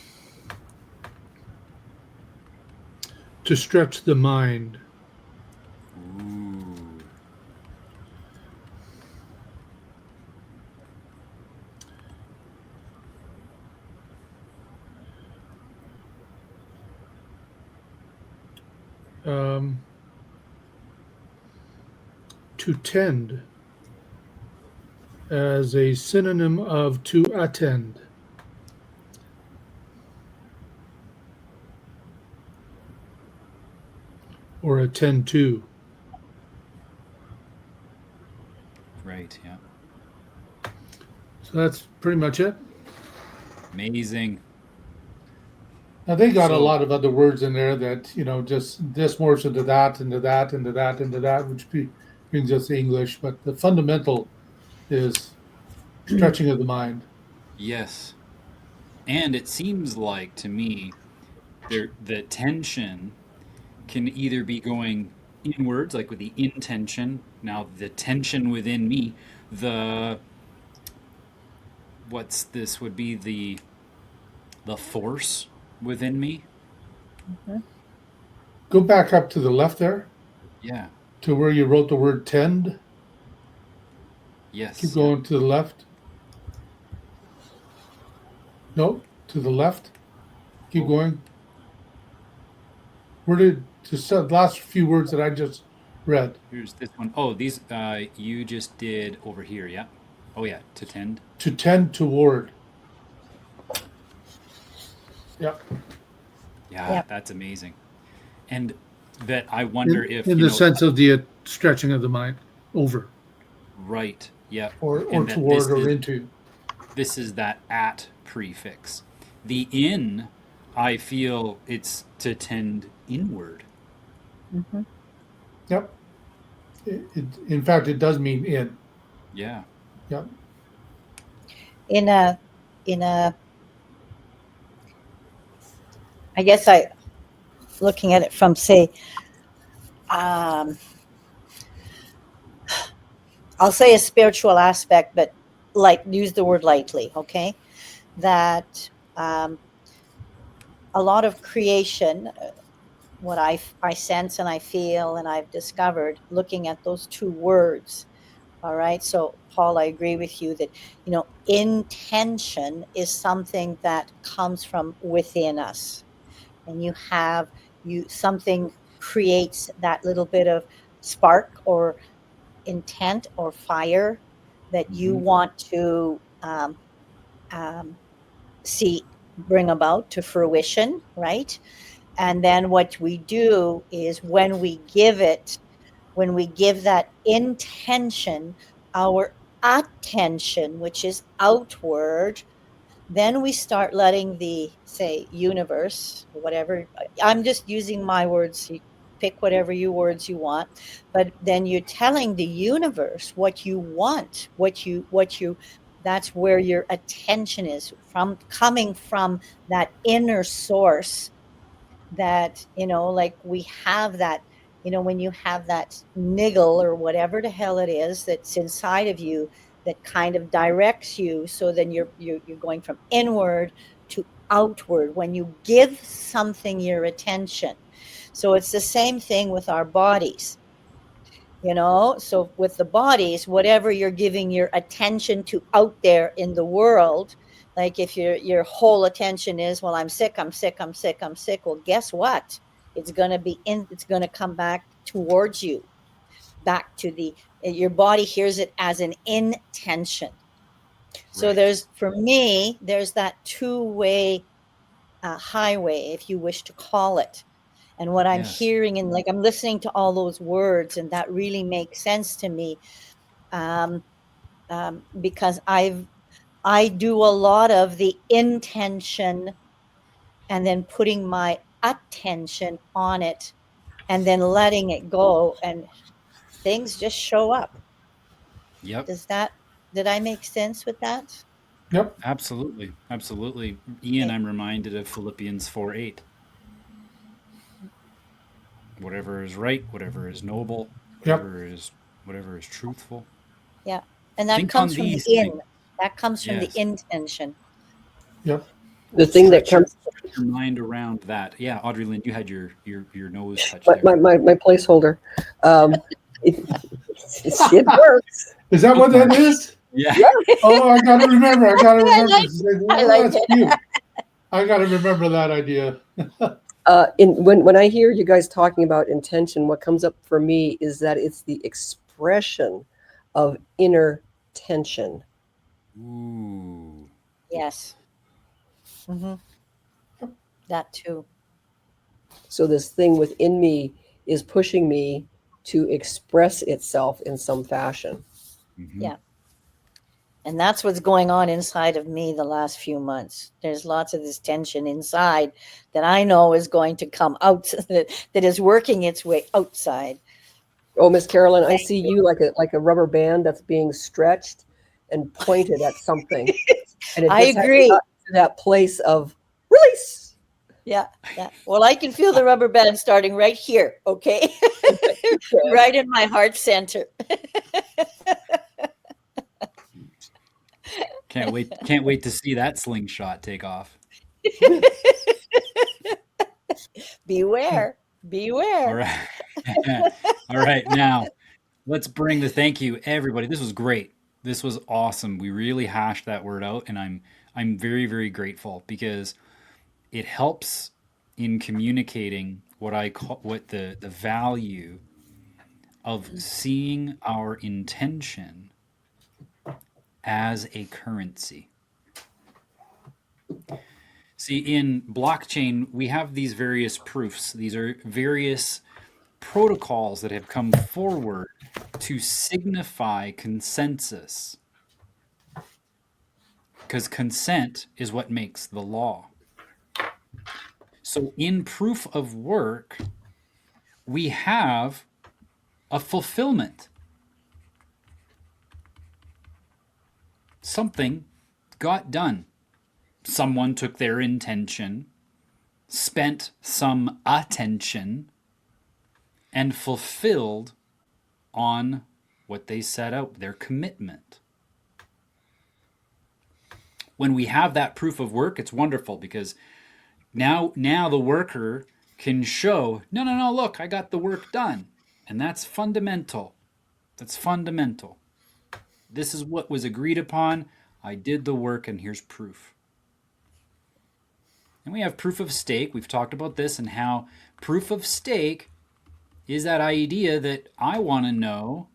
stretch the mind. Ooh. To tend as a synonym of to attend. Or attend to. Right, yeah. So that's pretty much it. Amazing. Now they got a So- lot of other words in there that, just this morphs into that, into that, into that, into that, which means just English. But the fundamental is stretching of the mind. Yes. And it seems like to me the tension can either be going inwards, like with the intention. Now the tension within me, what's this would be the force within me. Go back up to the left there Yeah. to where you wrote the word tend. Yes. Keep going to the left. No, to the left. Keep Oh. going. Where did the last few words that I just read? Here's this one. Oh, these you just did over here, yeah. Oh yeah, to tend. To tend toward. Yep. Yeah, Yep. that's amazing. And that I wonder if In the sense of the stretching of the mind over. right, yeah. Or And that toward this or is, into. this is that at prefix. The in, I feel it's to tend inward. Mm-hmm. Yep. In fact, it does mean in. Yeah. Yep. In a I guess looking at it from, say, I'll say a spiritual aspect, but use the word lightly, okay? That a lot of creation, what I sense and I feel and I've discovered looking at those two words. All right. So, Paul, I agree with you that, intention is something that comes from within us. And something creates that little bit of spark or intent or fire that you Mhm. want to um, see bring about to fruition, right? And then what we do is when we give that intention our attention, which is outward, then we start letting the, say, universe, whatever, I'm just using my words, you pick whatever words you want, but then you're telling the universe what you want, what you that's where your attention is coming from, that inner source, that like we have that, when you have that niggle or whatever the hell it is that's inside of you that kind of directs you, so then you're going from inward to outward when you give something your attention. So it's the same thing with our bodies. So with the bodies, whatever you're giving your attention to out there in the world, like if your whole attention is, well, I'm sick, I'm sick, I'm sick, I'm sick, well, guess what? It's going to come back towards you, back to your body hears it as an intention. So Right. for me, there's that two-way highway, if you wish to call it. And what I'm Yes. hearing, and like I'm listening to all those words, and that really makes sense to me. Um, because I do a lot of the intention and then putting my attention on it and then letting it go, and things just show up. Yep. Does that Did I make sense with that? Yep. Absolutely. Absolutely. Ian, Okay. I'm reminded of Philippians 4:8. Whatever is right, whatever is noble, Yep. whatever is truthful. Yeah. And that Think comes on from the these things. in. That comes from the Yes. intention. Yep. The thing that Stretch your comes, stretch your mind around that. Yeah, Audrey Lynn, you had your nose touched my, there. my, my, my placeholder, um, it, it works. Is that what that is? Yeah. Yeah. Oh, I gotta remember. I gotta I remember. like I Oh, like that's it. cute. I gotta remember that idea. When I hear you guys talking about intention, what comes up for me is that it's the expression of inner tension. Ooh. Yes. Hmm. That too. So this thing within me is pushing me to express itself in some fashion. Hmm. Yeah. And that's what's going on inside of me the last few months. There's lots of this tension inside that I know is going to come out, that is working its way outside. Oh, Miss Carolyn, I Thank see you. you like a rubber band that's being stretched and pointed at something, and it I just hasn't agree. gotten to that place of release. Yeah. Yeah. Well, I can feel the rubber band starting right here. Okay. Good. Right in my heart center. Can't wait to see that slingshot take off. Beware. All Beware. right. All right. Now, let's bring the thank you everybody. This was great. This was awesome. We really hashed that word out and I'm very very grateful because it helps in communicating what I call what the value of seeing our intention as a currency. See, in blockchain, we have these various proofs. These are various protocols that have come forward to signify consensus, because consent is what makes the law. So, in proof of work, we have a fulfillment. Something got done. Someone took their intention, spent some attention, and fulfilled on what they set out, their commitment. When we have that proof of work, it's wonderful because now the worker can show, no, look, I got the work done. And that's fundamental. That's fundamental. This is what was agreed upon. I did the work and here's proof. And we have proof of stake. We've talked about this and how proof of stake is that idea that I want to know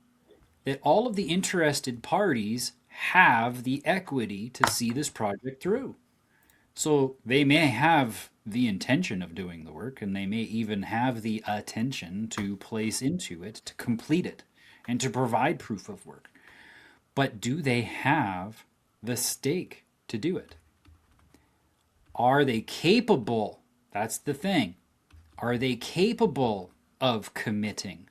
that all of the interested parties have the equity to see this project through. So they may have the intention of doing the work and they may even have the attention to place into it, to complete it, and to provide proof of work. But do they have the stake to do it? Are they capable? That's the thing. Are they capable of committing?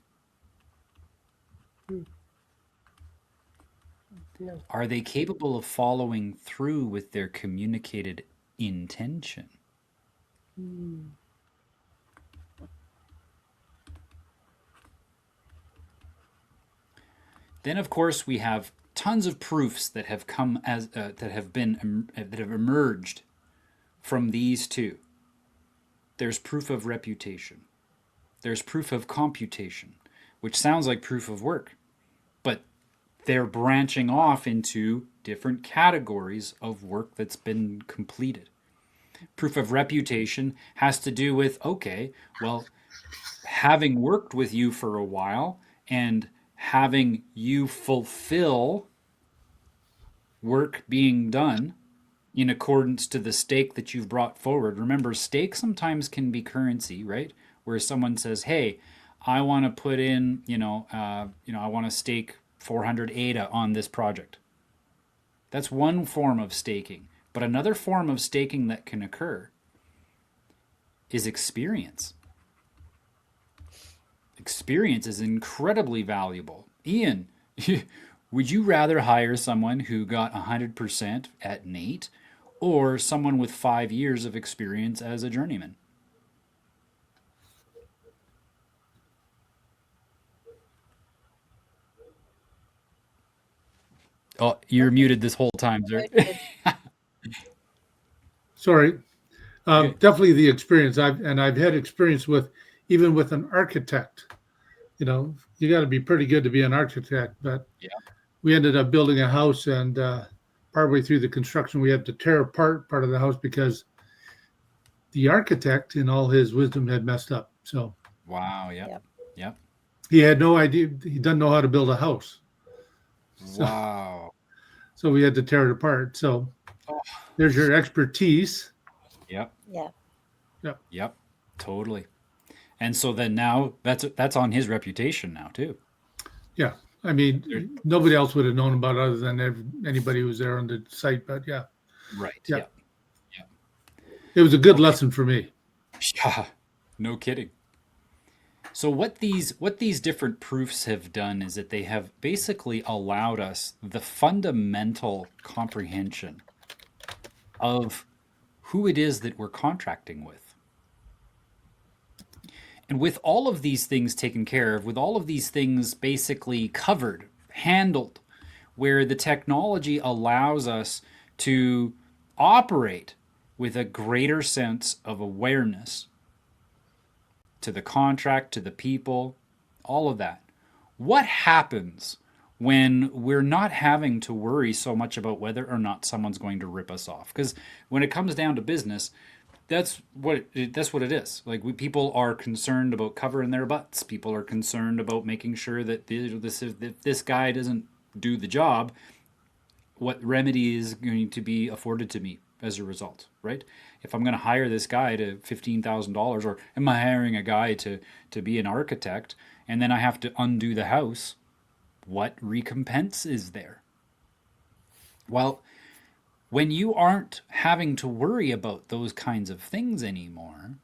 No. Are they capable of following through with their communicated intention? Then, of course, we have tons of proofs that have come as that have emerged from these two. There's proof of reputation. There's proof of computation, which sounds like proof of work, but they're branching off into different categories of work that's been completed. Proof of reputation has to do with, okay, well, having worked with you for a while and having you fulfill work being done in accordance to the stake that you've brought forward. Remember, stake sometimes can be currency, right? where someone says, "Hey, I want to put in, I want to stake 400 ADA on this project." That's one form of staking. But another form of staking that can occur is experience. Experience is incredibly valuable. Ian, would you rather hire someone who got 100% at Nate or someone with 5 years of experience as a journeyman? Oh, you're muted this whole time, sir. Sorry. Okay. Definitely the experience. I've had experience with even with an architect. You got to be pretty good to be an architect. But Yeah. we ended up building a house, and partway through the construction, we had to tear apart part of the house because the architect, in all his wisdom, had messed up. So Wow. Yep. Yep. Yep. he had no idea. He doesn't know how to build a house. So Wow. so we had to tear it apart. So Oh. there's your expertise. Yep. Yeah. Yep. Yep. Totally. And so then now that's on his reputation now too. Yeah. I mean, nobody else would have known about it other than anybody who was there on the site. But yeah, Right. yeah, Yep. Yep. it was a good Okay. lesson for me. Yeah. No kidding. So what these different proofs have done is that they have basically allowed us the fundamental comprehension of who it is that we're contracting with. And with all of these things taken care of, with all of these things basically covered, handled, where the technology allows us to operate with a greater sense of awareness to the contract, to the people, all of that. What happens when we're not having to worry so much about whether or not someone's going to rip us off? Because when it comes down to business, that's what it is. Like people are concerned about covering their butts. People are concerned about making sure that if this guy doesn't do the job, what remedy is going to be afforded to me as a result, right? If I'm going to hire this guy to $15,000, or am I hiring a guy to be an architect, and then I have to undo the house, what recompense is there? Well, when you aren't having to worry about those kinds of things anymore,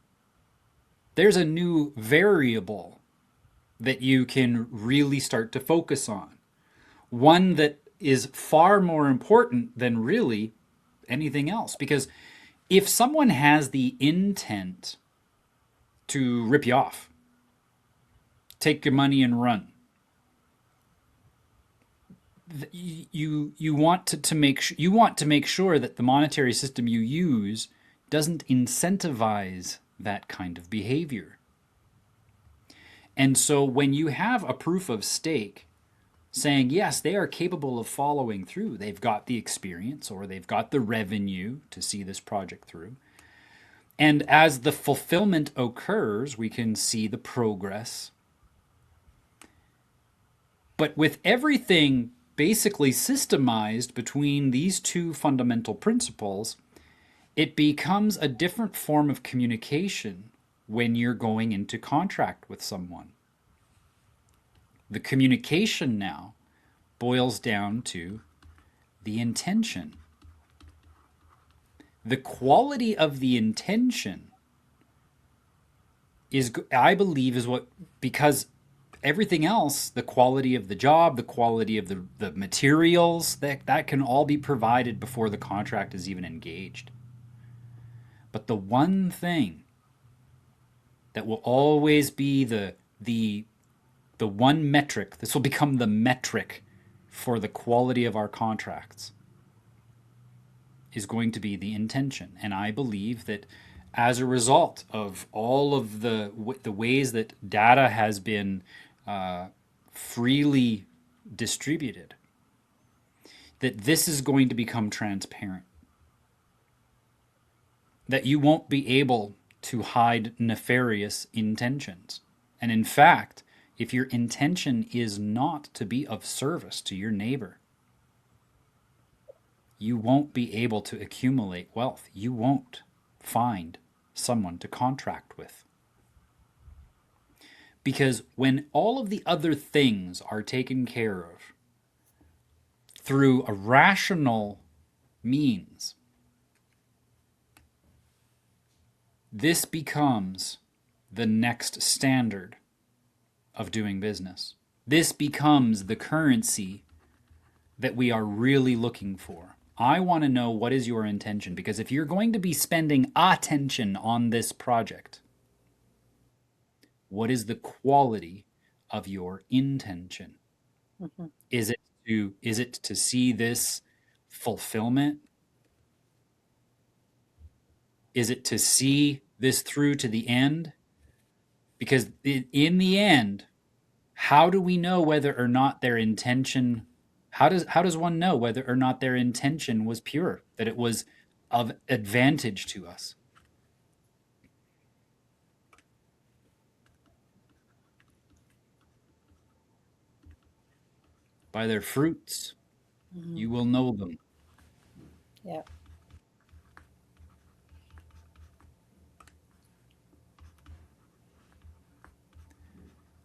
there's a new variable that you can really start to focus on. One that is far more important than really anything else. Because if someone has the intent to rip you off, take your money and run, you want to make sure that the monetary system you use doesn't incentivize that kind of behavior. And so when you have a proof of stake saying, yes, they are capable of following through, they've got the experience or they've got the revenue to see this project through. And as the fulfillment occurs, we can see the progress. But with everything basically systemized between these two fundamental principles, it becomes a different form of communication when you're going into contract with someone. The communication now boils down to the intention. The quality of the intention is, I believe, is what, because everything else, the quality of the job, the quality of the materials, that can all be provided before the contract is even engaged. But the one thing that will always be the one metric, this will become the metric for the quality of our contracts, is going to be the intention. And I believe that as a result of all of the ways that data has been freely distributed, that this is going to become transparent. That you won't be able to hide nefarious intentions. And in fact, if your intention is not to be of service to your neighbor, you won't be able to accumulate wealth. You won't find someone to contract with. Because when all of the other things are taken care of through a rational means, this becomes the next standard of doing business. This becomes the currency that we are really looking for. I want to know what is your intention, because if you're going to be spending attention on this project, what is the quality of your intention? Mm-hmm. Is it to see this fulfillment? Is it to see this through to the end? Because in the end, how do we know whether or not their intention, how does one know whether or not their intention was pure, that it was of advantage to us? By their fruits, you will know them. Yeah.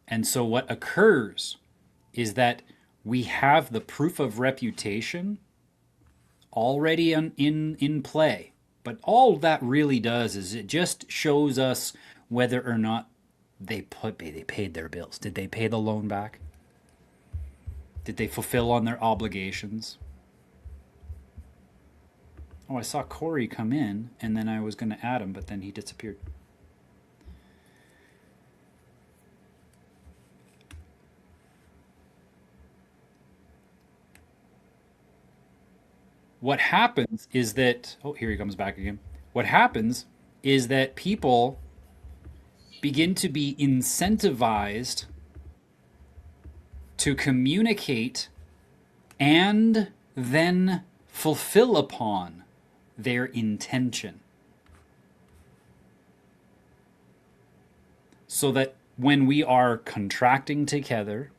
And so what occurs is that we have the proof of reputation already in play. But all that really does is it just shows us whether or not they paid their bills. Did they pay the loan back? Did they fulfill on their obligations? Oh, I saw Corey come in, and then I was going to add him, but then he disappeared. What happens is that, oh, here he comes back again. What happens is that people begin to be incentivized to communicate and then fulfill upon their intention. So that when we are contracting together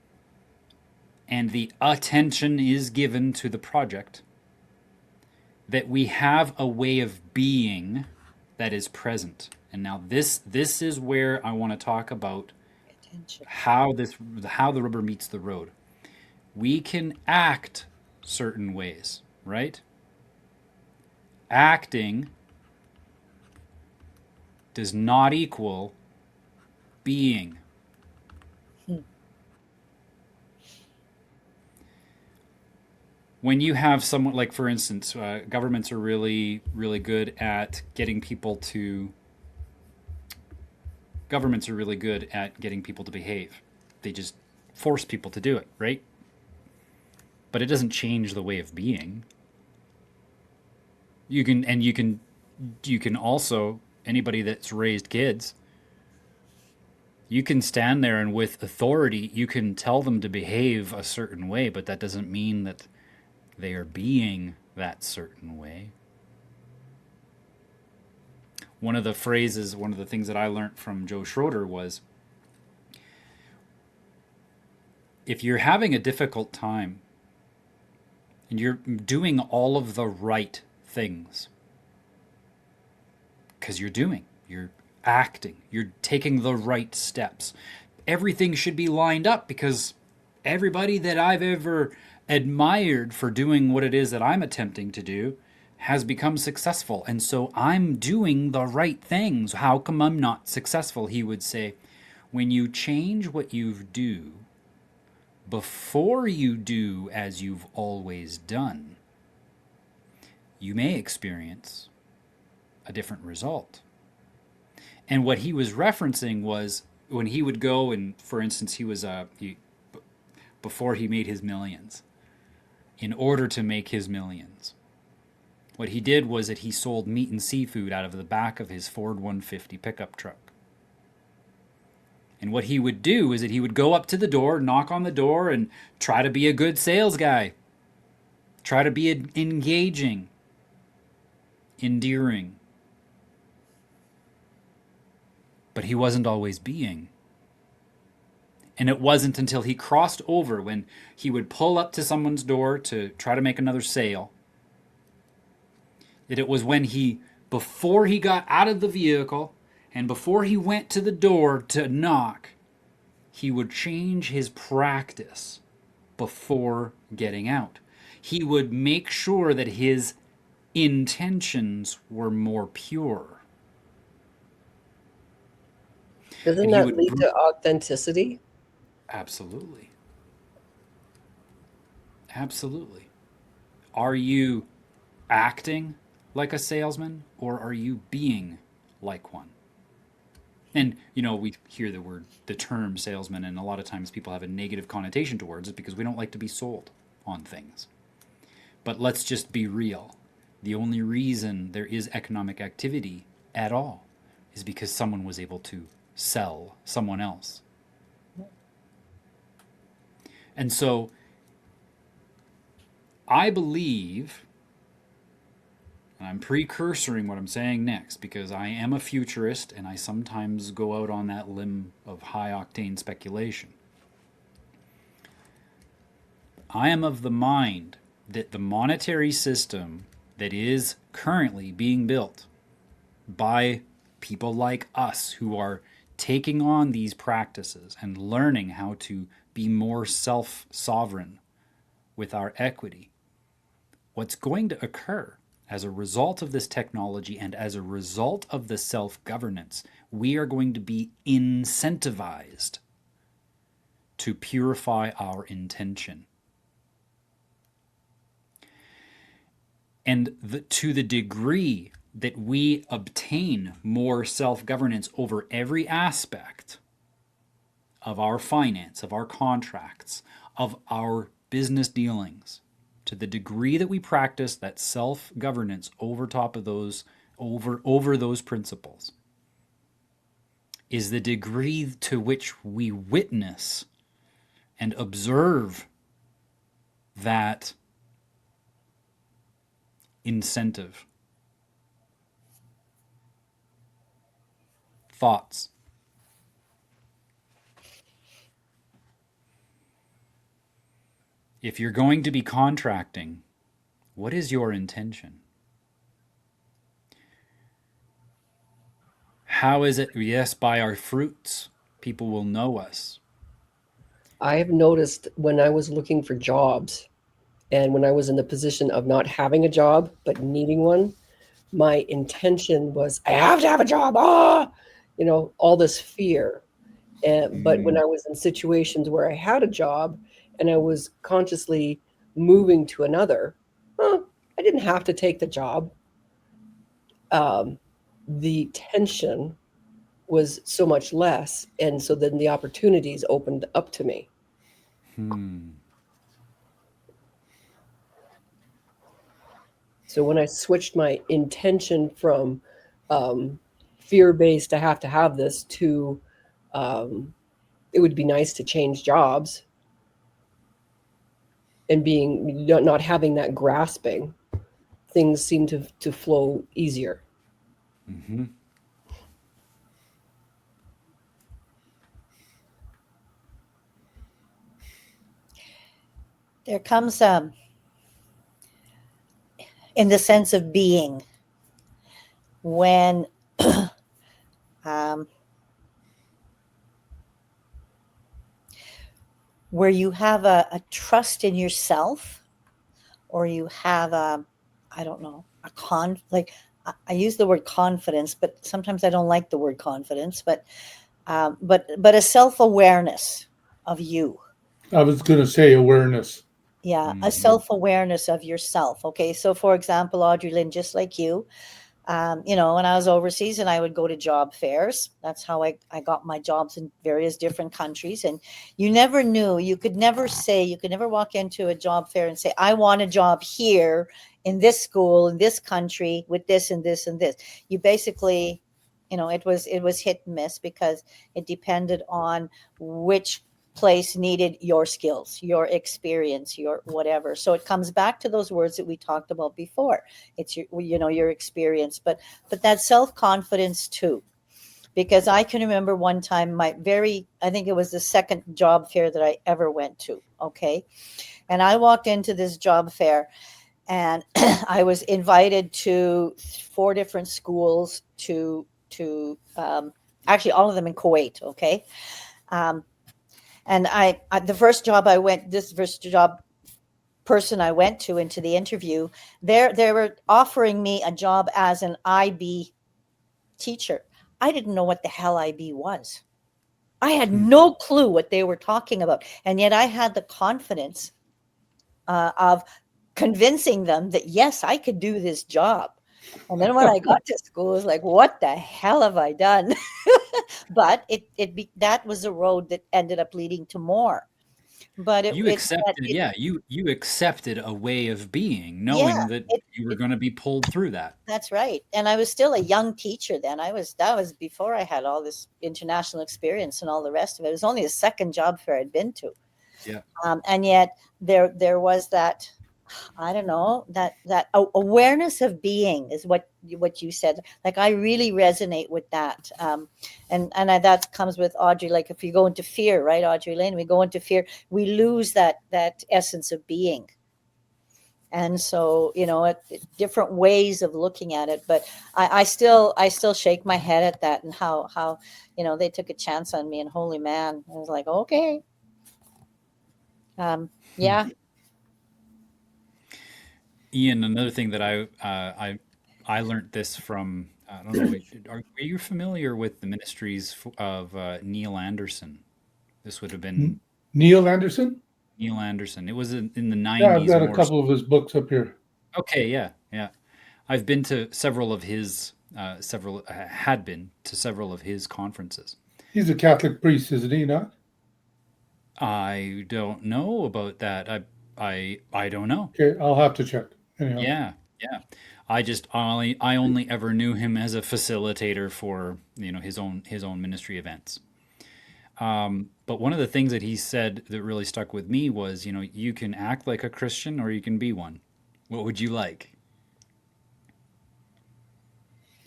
and the attention is given to the project, that we have a way of being that is present. And now this is where I want to talk about how the rubber meets the road. We can act certain ways, right? Acting does not equal being. When you have someone, like for instance, governments are really, really good at getting people to behave. They just force people to do it, right? But it doesn't change the way of being. You can also, anybody that's raised kids, you can stand there and with authority, you can tell them to behave a certain way, but that doesn't mean that they are being that certain way. One of the things that I learned from Joe Schroeder was, if you're having a difficult time and you're doing all of the right things, because you're acting, you're taking the right steps, everything should be lined up, because everybody that I've ever admired for doing what it is that I'm attempting to do has become successful. And so I'm doing the right things. How come I'm not successful? He would say, when you change what you do before you do as you've always done, you may experience a different result. And what he was referencing was when he would go and, for instance, before he made his millions, in order to make his millions, what he did was that he sold meat and seafood out of the back of his Ford 150 pickup truck. And what he would do is that he would go up to the door, knock on the door, and try to be a good sales guy. Try to be engaging, endearing. But he wasn't always being. And it wasn't until he crossed over, when he would pull up to someone's door to try to make another sale, that it was when before he got out of the vehicle and before he went to the door to knock, he would change his practice before getting out. He would make sure that his intentions were more pure. Doesn't And he that would lead to authenticity? absolutely. Absolutely. Are you acting like a salesman or are you being like one? And we hear the term salesman, and a lot of times people have a negative connotation towards it because we don't like to be sold on things. But let's just be real. The only reason there is economic activity at all is because someone was able to sell someone else. And so I believe, and I'm precursoring what I'm saying next because I am a futurist and I sometimes go out on that limb of high octane speculation. I am of the mind that the monetary system that is currently being built by people like us who are taking on these practices and learning how to be more self-sovereign with our equity, what's going to occur as a result of this technology and as a result of the self-governance, we are going to be incentivized to purify our intention. And to the degree that we obtain more self-governance over every aspect of our finance, of our contracts, of our business dealings, to the degree that we practice that self-governance over top of those, over those principles, is the degree to which we witness and observe that incentive. Thoughts? If you're going to be contracting, what is your intention? How is it? Yes, by our fruits, people will know us. I have noticed when I was looking for jobs and when I was in the position of not having a job but needing one, my intention was, I have to have a job. All this fear. But when I was in situations where I had a job and I was consciously moving to another, I didn't have to take the job. The tension was so much less. And so then the opportunities opened up to me. So when I switched my intention from fear based, I have to have this, to it would be nice to change jobs, and being not having that grasping, things seem to flow easier. Mm-hmm. There comes in the sense of being when um, where you have a trust in yourself, or you have I don't know, like I use the word confidence, but sometimes I don't like the word confidence, but a self-awareness of you. I was going to say awareness. Yeah, a Mm-hmm. self-awareness of yourself. Okay, so for example, Audrey Lynn, just like you, when I was overseas and I would go to job fairs, that's how I got my jobs in various different countries. And you never knew, you could never walk into a job fair and say, I want a job here in this school, in this country, with this and this and this. You basically, it was hit and miss because it depended on which place needed your skills, your experience, your whatever. So it comes back to those words that we talked about before. It's your experience, but that self-confidence too. Because I can remember one time I think it was the second job fair that I ever went to. Okay. And I walked into this job fair and I was invited to 4 different schools to actually all of them in Kuwait. Okay. Um, And the first job I went, this first job person I went to into the interview, they were offering me a job as an IB teacher. I didn't know what the hell IB was. I had no clue what they were talking about. And yet I had the confidence of convincing them that, yes, I could do this job. And then when I got to school, it was like, what the hell have I done? But that was a road that ended up leading to more. But You accepted, yeah, you accepted a way of being, yeah, knowing that you were going to be pulled through that. that's right. And I was still a young teacher then. That was before I had all this international experience and all the rest of it. It was only the second job fair I'd been to. Yeah. And yet there was that, I don't know, that awareness of being is what you said. Like, I really resonate with that. And that comes with Audrey. Like, if you go into fear, right, Audrey Lane, we go into fear, we lose that essence of being. And so, different ways of looking at it. But I still shake my head at that, and how they took a chance on me, and holy man, I was like, okay. Yeah. Ian, another thing that I learned this from, I don't know, are you familiar with the ministries of Neil Anderson? This would have been Neil Anderson? Neil Anderson. It was in the 90s. Yeah, I've got a couple of his books up here. Okay, yeah. I've been to several of his, had been to several of his conferences. He's a Catholic priest, isn't he not? I don't know about that. I don't know. Okay, I'll have to check. Anyhow. Yeah. I only ever knew him as a facilitator for his own ministry events. But one of the things that he said that really stuck with me was, you can act like a Christian or you can be one. What would you like?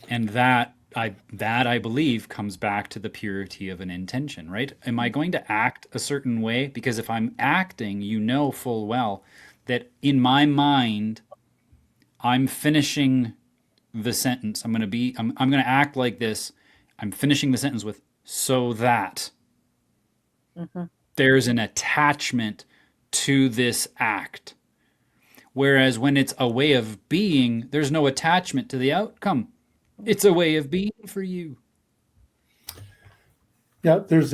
And that I believe comes back to the purity of an intention, right? Am I going to act a certain way? Because if I'm acting, full well that in my mind, I'm finishing the sentence. I'm going to act like this. I'm finishing the sentence with, so that there's an attachment to this act. Whereas when it's a way of being, there's no attachment to the outcome. It's a way of being for you. Yeah, there's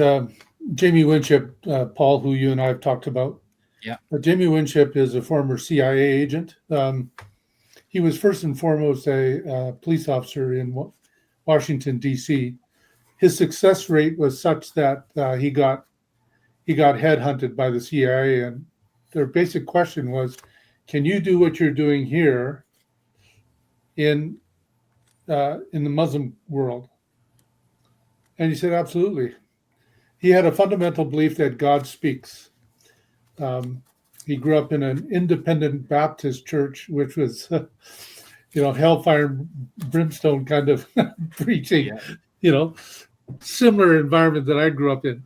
Jamie Winship, Paul, who you and I have talked about. Yeah. Jamie Winship is a former CIA agent. He was first and foremost a police officer in Washington, D.C. His success rate was such that he got headhunted by the CIA, and their basic question was, can you do what you're doing here in the Muslim world? And he said, absolutely. He had a fundamental belief that God speaks. He grew up in an independent Baptist church, which was, hellfire and brimstone kind of preaching, similar environment that I grew up in.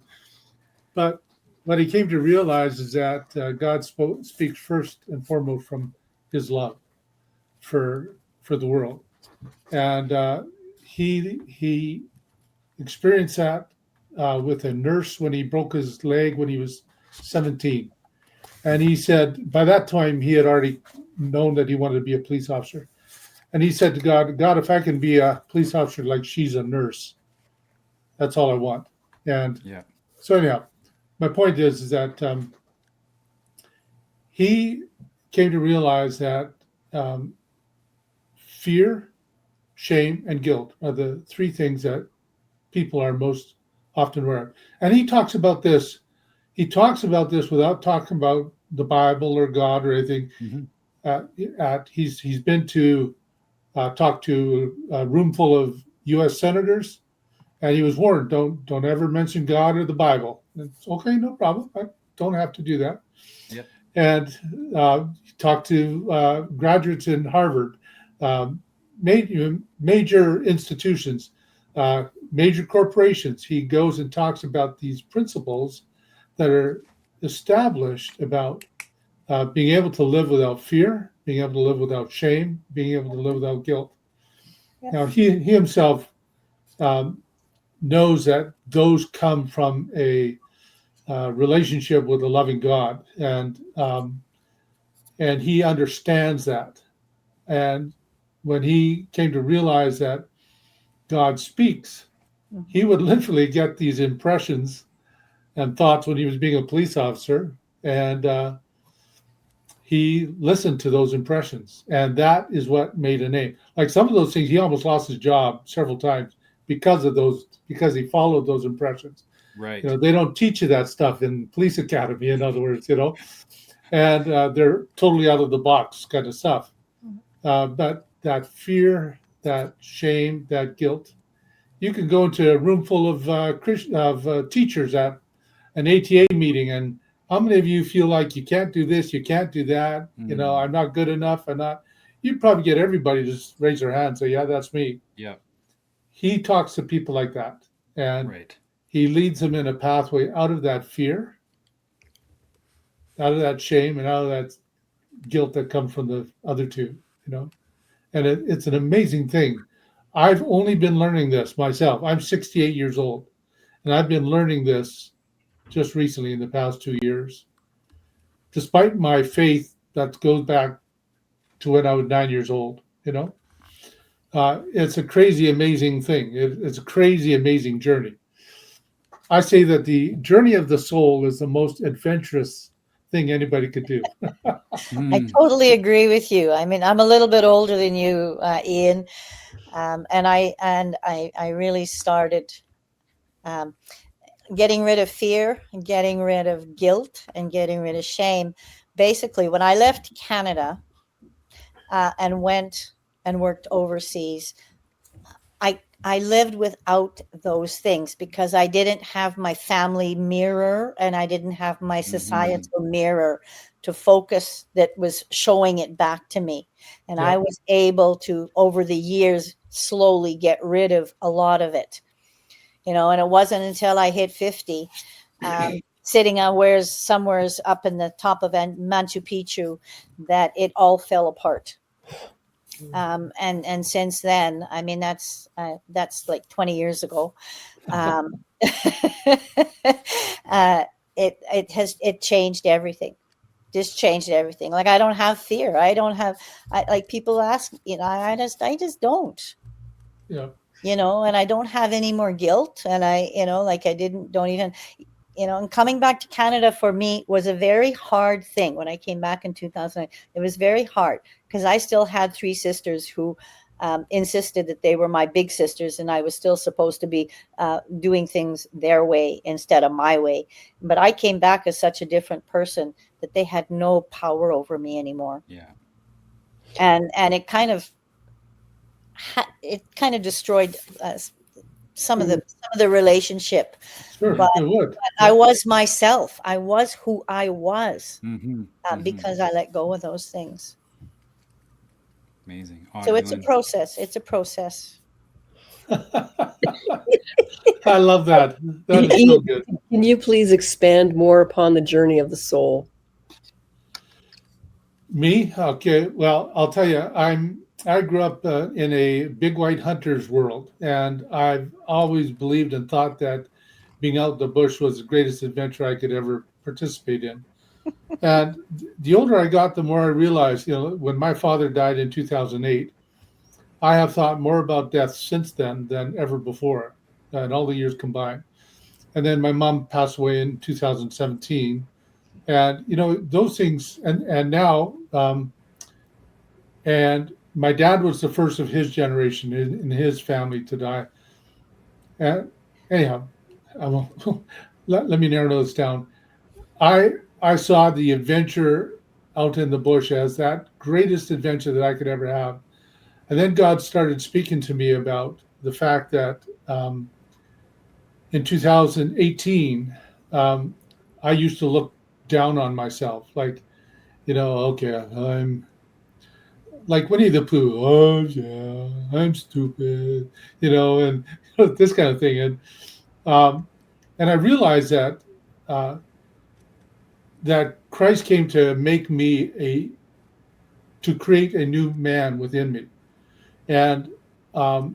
But what he came to realize is that God speaks first and foremost from his love for the world. And he experienced that with a nurse when he broke his leg when he was 17. And he said, by that time, he had already known that he wanted to be a police officer. And he said to God, if I can be a police officer like she's a nurse, that's all I want. And so anyhow, my point is that he came to realize that fear, shame, and guilt are the three things that people are most often aware of. And he talks about this. He talks about this without talking about the Bible or God or anything. He's been to talk to a room full of U.S. senators, and he was warned, don't ever mention God or the Bible. It's okay, no problem. I don't have to do that. Yep. And talked to graduates in Harvard, major institutions, major corporations. He goes and talks about these principles that are established about being able to live without fear, being able to live without shame, being able to live without guilt. Yes. Now, he himself knows that those come from a relationship with a loving God, and he understands that. And when he came to realize that God speaks, he would literally get these impressions and thoughts when he was being a police officer, and he listened to those impressions, and that is what made a name. Like some of those things, he almost lost his job several times because of those, because he followed those impressions. Right. They don't teach you that stuff in police academy, in other words, and they're totally out of the box kind of stuff. But that fear, that shame, that guilt, you can go into a room full of teachers at an ATA meeting, and how many of you feel like you can't do this, you can't do that? I'm not good enough. I'm not. You'd probably get everybody to just raise their hand and say, "Yeah, that's me." Yeah. He talks to people like that, and Right. he leads them in a pathway out of that fear, out of that shame, and out of that guilt that comes from the other two. And it's an amazing thing. I've only been learning this myself. I'm 68 years old, and I've been learning this just recently in the past 2 years. Despite my faith that goes back to when I was 9 years old, it's a crazy, amazing thing. It's a crazy, amazing journey. I say that the journey of the soul is the most adventurous thing anybody could do. I totally agree with you. I mean, I'm a little bit older than you, Ian, and I really started getting rid of fear, and getting rid of guilt, and getting rid of shame. Basically, when I left Canada and went and worked overseas, I lived without those things because I didn't have my family mirror and I didn't have my societal mirror to focus that was showing it back to me. And I was able to, over the years, slowly get rid of a lot of it. And it wasn't until I hit 50, sitting on somewhere's up in the top of Machu Picchu, that it all fell apart. And since then, I mean, that's like 20 years ago. It changed everything. Just changed everything. Like I don't have fear. Like people ask, I just don't. Yeah. And I don't have any more guilt. And don't even. And coming back to Canada for me was a very hard thing. When I came back in 2000, it was very hard because I still had 3 sisters who insisted that they were my big sisters, and I was still supposed to be doing things their way instead of my way. But I came back as such a different person that they had no power over me anymore. Yeah. And it kind of destroyed some of the relationship. Sure, but it would. I was myself. I was who I was because I let go of those things. Amazing. So it's a process. It's a process. I love that. That is so good. Can you please expand more upon the journey of the soul? Me? Okay. Well, I'll tell you, I grew up in a big white hunter's world, and I've always believed and thought that being out in the bush was the greatest adventure I could ever participate in. And the older I got, the more I realized, when my father died in 2008, I have thought more about death since then than ever before, and all the years combined. And then my mom passed away in 2017. And, those things, and now, and my dad was the first of his generation in his family to die. And anyhow, let me narrow this down. I saw the adventure out in the bush as that greatest adventure that I could ever have. And then God started speaking to me about the fact that in 2018, I used to look down on myself, like, okay, I'm like Winnie the Pooh. Oh yeah, I'm stupid, and this kind of thing. And I realized that that Christ came to make me to create a new man within me. And I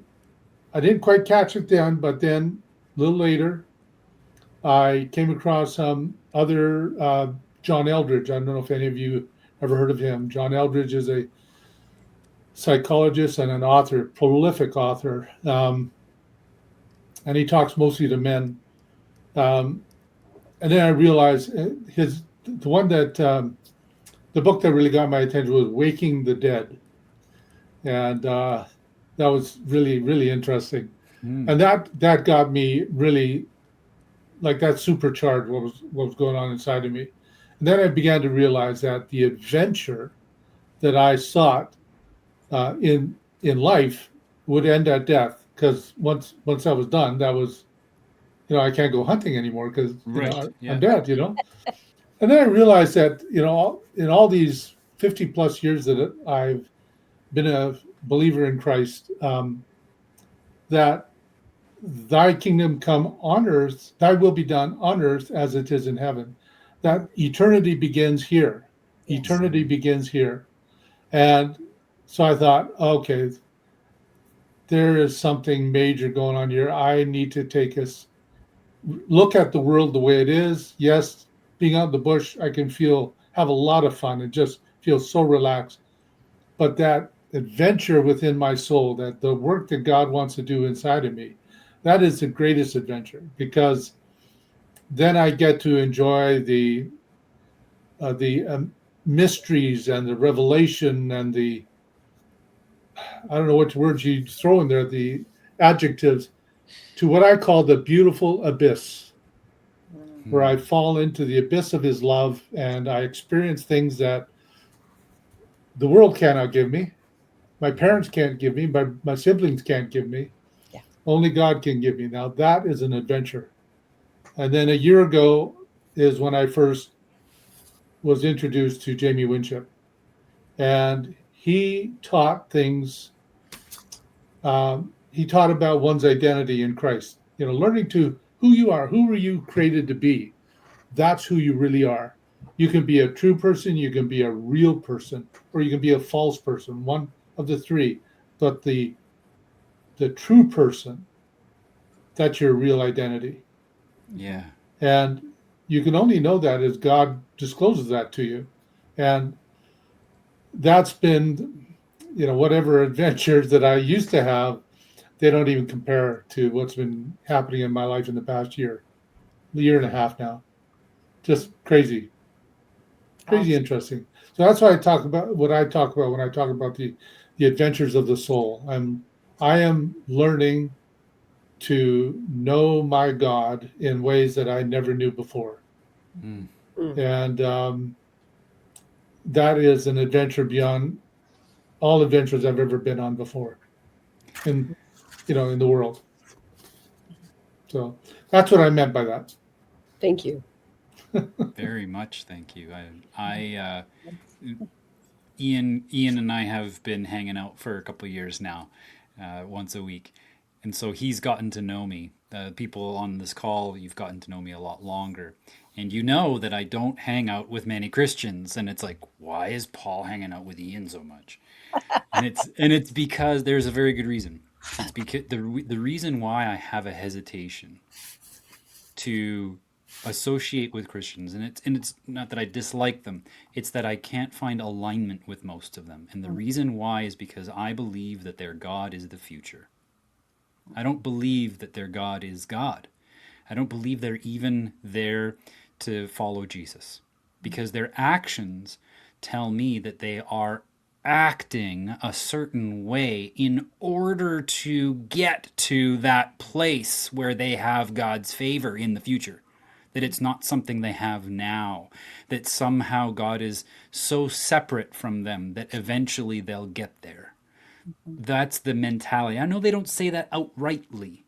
didn't quite catch it then, but then a little later, I came across some other John Eldridge. I don't know if any of you ever heard of him. John Eldridge is a psychologist and an author, prolific author, and he talks mostly to men. Um, and then I realized the one that the book that really got my attention was Waking the Dead, and that was really really interesting. Mm. And that got me really, like, that supercharged what was going on inside of me. And then I began to realize that the adventure that I sought in life would end at death, because once I was done, that was, I can't go hunting anymore because Right. I'm Yeah. dead. And then I realized that in all these 50 plus years that I've been a believer in Christ, that thy kingdom come on earth, thy will be done on earth as it is in heaven. That eternity begins here. Yes. Eternity begins here. And so I thought, okay, there is something major going on here. I need to take us look at the world the way it is. Yes, being out in the bush, I can have a lot of fun and just feel so relaxed. But that adventure within my soul, that the work that God wants to do inside of me, that is the greatest adventure, because then I get to enjoy the mysteries and the revelation and the, I don't know which words you throw in there, the adjectives, to what I call the beautiful abyss, Mm. where I Mm. fall into the abyss of his love and I experience things that the world cannot give me, my parents can't give me, my siblings can't give me. Yeah. Only God can give me. Now that is an adventure. And then a year ago is when I first was introduced to Jamie Winship, and he taught things. He taught about one's identity in Christ. Learning to who you are. Who were you created to be? That's who you really are. You can be a true person, you can be a real person, or you can be a false person. One of the three. But the true person, that's your real identity. Yeah. And you can only know that as God discloses that to you. And that's been, whatever adventures that I used to have, they don't even compare to what's been happening in my life in the past year and a half now. Just crazy, crazy Awesome. interesting. So that's why I talk about what I talk about when I talk about the adventures of the soul. I am learning to know my God in ways that I never knew before. Mm. Mm. And that is an adventure beyond all adventures I've ever been on before in the world. So that's what I meant by that. Thank you. Very much. Thank you. Ian and I have been hanging out for a couple of years now, once a week, and so he's gotten to know me. People on this call, you've gotten to know me a lot longer, and you know that I don't hang out with many Christians, and it's like, why is Paul hanging out with Ian so much? And it's because there's a very good reason. It's because the reason why I have a hesitation to associate with Christians, and it's not that I dislike them, it's that I can't find alignment with most of them. And the reason why is because I believe that their God is the future. I don't believe that their God is God. I don't believe they're even there to follow Jesus, because their actions tell me that they are acting a certain way in order to get to that place where they have God's favor in the future. That it's not something they have now, that somehow God is so separate from them that eventually they'll get there. That's the mentality. I know they don't say that outrightly,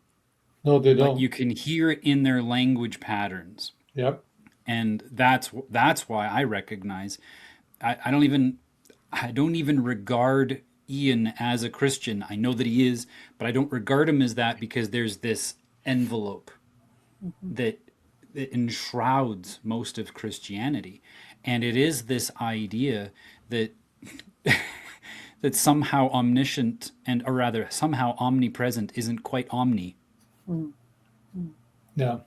No, they but don't. you can hear it in their language patterns. Yep. And that's why I recognize I don't even regard Ian as a Christian. I know that he is, but I don't regard him as that, because there's this envelope that enshrouds most of Christianity, and it is this idea that that somehow omniscient, and or rather somehow omnipresent isn't quite omni. Mm. Mm. Yeah.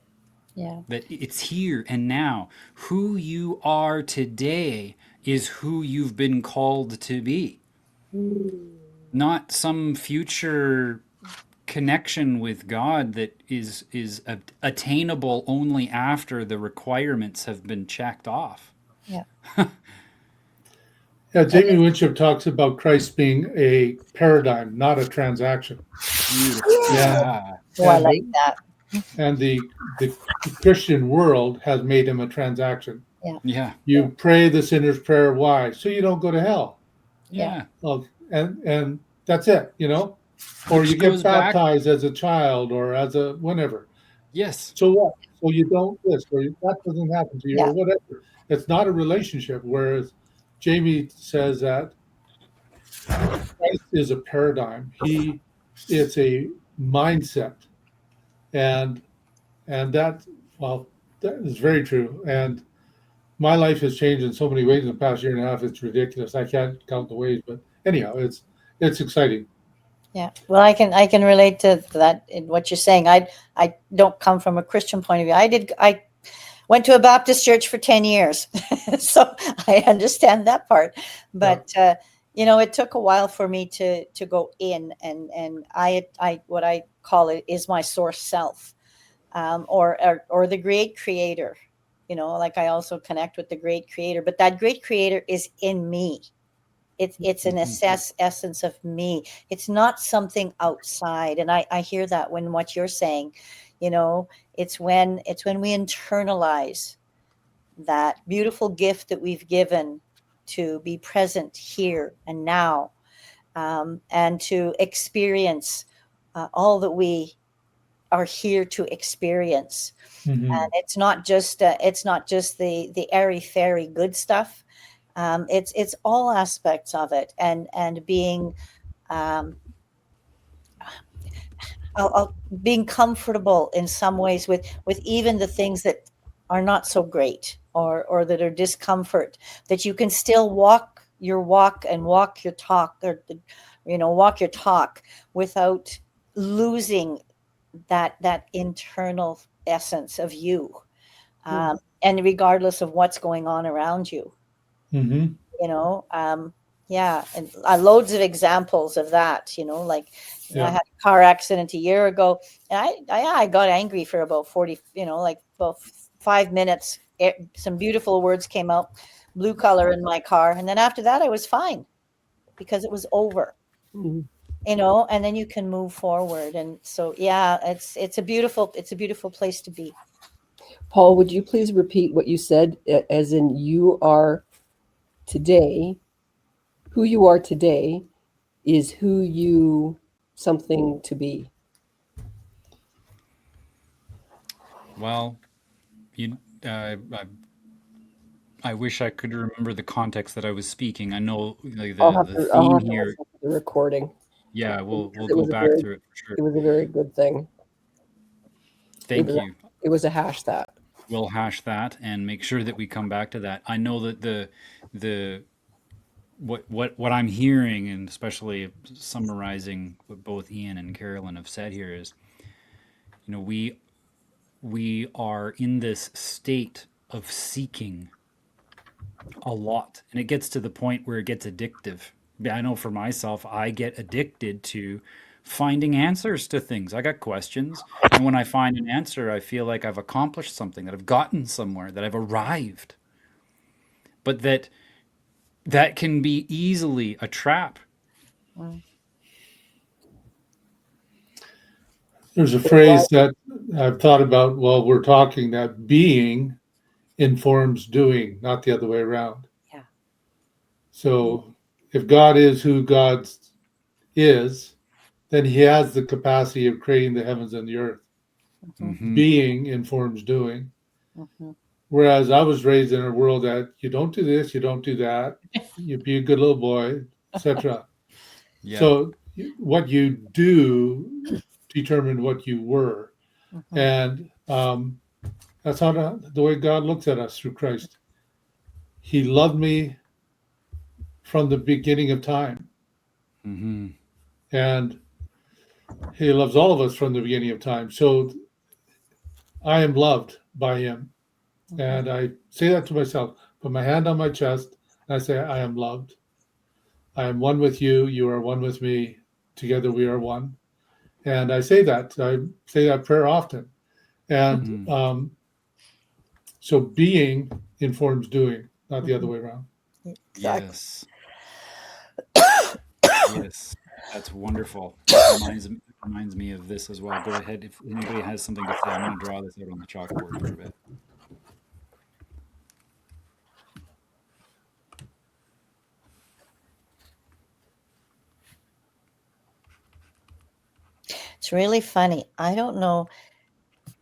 Yeah. that it's here and now. Who you are today is who you've been called to be, not some future connection with God that is attainable only after the requirements have been checked off. Yeah. Yeah, And Jamie Winship talks about Christ being a paradigm, not a transaction. Beautiful. And Yeah. oh, I and like that. and the Christian world has made him a transaction. Yeah. Yeah. You pray the sinner's prayer. Why? So you don't go to hell. Yeah. Yeah. Well, and that's it, or you Which get goes back. baptized as a child or as a whenever. Yes. So what? So you don't this or that doesn't happen to you Yeah. or whatever. It's not a relationship. Whereas Jamie says that Christ is a paradigm. It's a mindset, and that, well, that is very true. And my life has changed in so many ways in the past year and a half. It's ridiculous. I can't count the ways, but anyhow, it's exciting. Yeah. Well, I can relate to that in what you're saying. I don't come from a Christian point of view. I went to a Baptist church for 10 years. So I understand that part. But it took a while for me to go in, and I what I call it is my source self. Or the great creator. Like I also connect with the great creator, but that great creator is in me. It's an essence of me. It's not something outside. And I hear that when what you're saying, it's when we internalize that beautiful gift that we've given to be present here and now, and to experience all that we are here to experience. Mm-hmm. And it's not just the airy fairy good stuff. It's all aspects of it, and being um, being comfortable in some ways with even the things that are not so great, or that are discomfort, that you can still walk your walk and walk your talk, or walk your talk without losing that internal essence of you, and regardless of what's going on around you. Mm-hmm. you know yeah, and loads of examples of that, like I Yeah. had a car accident a year ago, and I got angry for about 40, like about 5 minutes. Some beautiful words came out, blue color in my car, and then after that I was fine because it was over. Mhm. And then you can move forward. And so, yeah, it's a beautiful place to be. Paul, would you please repeat what you said, as in you are today, who you are today is who you something to be. Well, you, I wish I could remember the context that I was speaking. I know like the I'll theme have to here. listen to the recording Yeah, because we'll go back through it for sure. it was a very good thing. It Thank was a, you. it was a hash that. We'll hash that and make sure that we come back to that. I know that the what I'm hearing, and especially summarizing what both Ian and Carolyn have said here, is we are in this state of seeking a lot, and it gets to the point where it gets addictive. I know for myself, I get addicted to finding answers to things. I got questions, and when I find an answer, I feel like I've accomplished something, that I've gotten somewhere, that I've arrived. But that can be easily a trap. Mm. There's a phrase that I've thought about while we're talking, that being informs doing, not the other way around. Yeah. So if God is who God is, then he has the capacity of creating the heavens and the earth. Hmm. Being informs doing. Hmm. Whereas I was raised in a world that you don't do this, you don't do that, you be a good little boy, etc. Yeah. So what you do determined what you were. Hmm. And that's how the way God looks at us through Christ. He loved me from the beginning of time, Mm-hmm. and he loves all of us from the beginning of time. So I am loved by him. Mhm. And I say that to myself, put my hand on my chest, and I say, I am loved. I am one with you. You are one with me. Together we are one. And I say that. I say that prayer often. And Mm. so being informs doing, not the other way around. Exactly. Yes. Yes. That's wonderful. That reminds me of this as well. Go ahead. If anybody has something to say, I'm going to draw this out on the chalkboard for a bit. It's really funny. I don't know.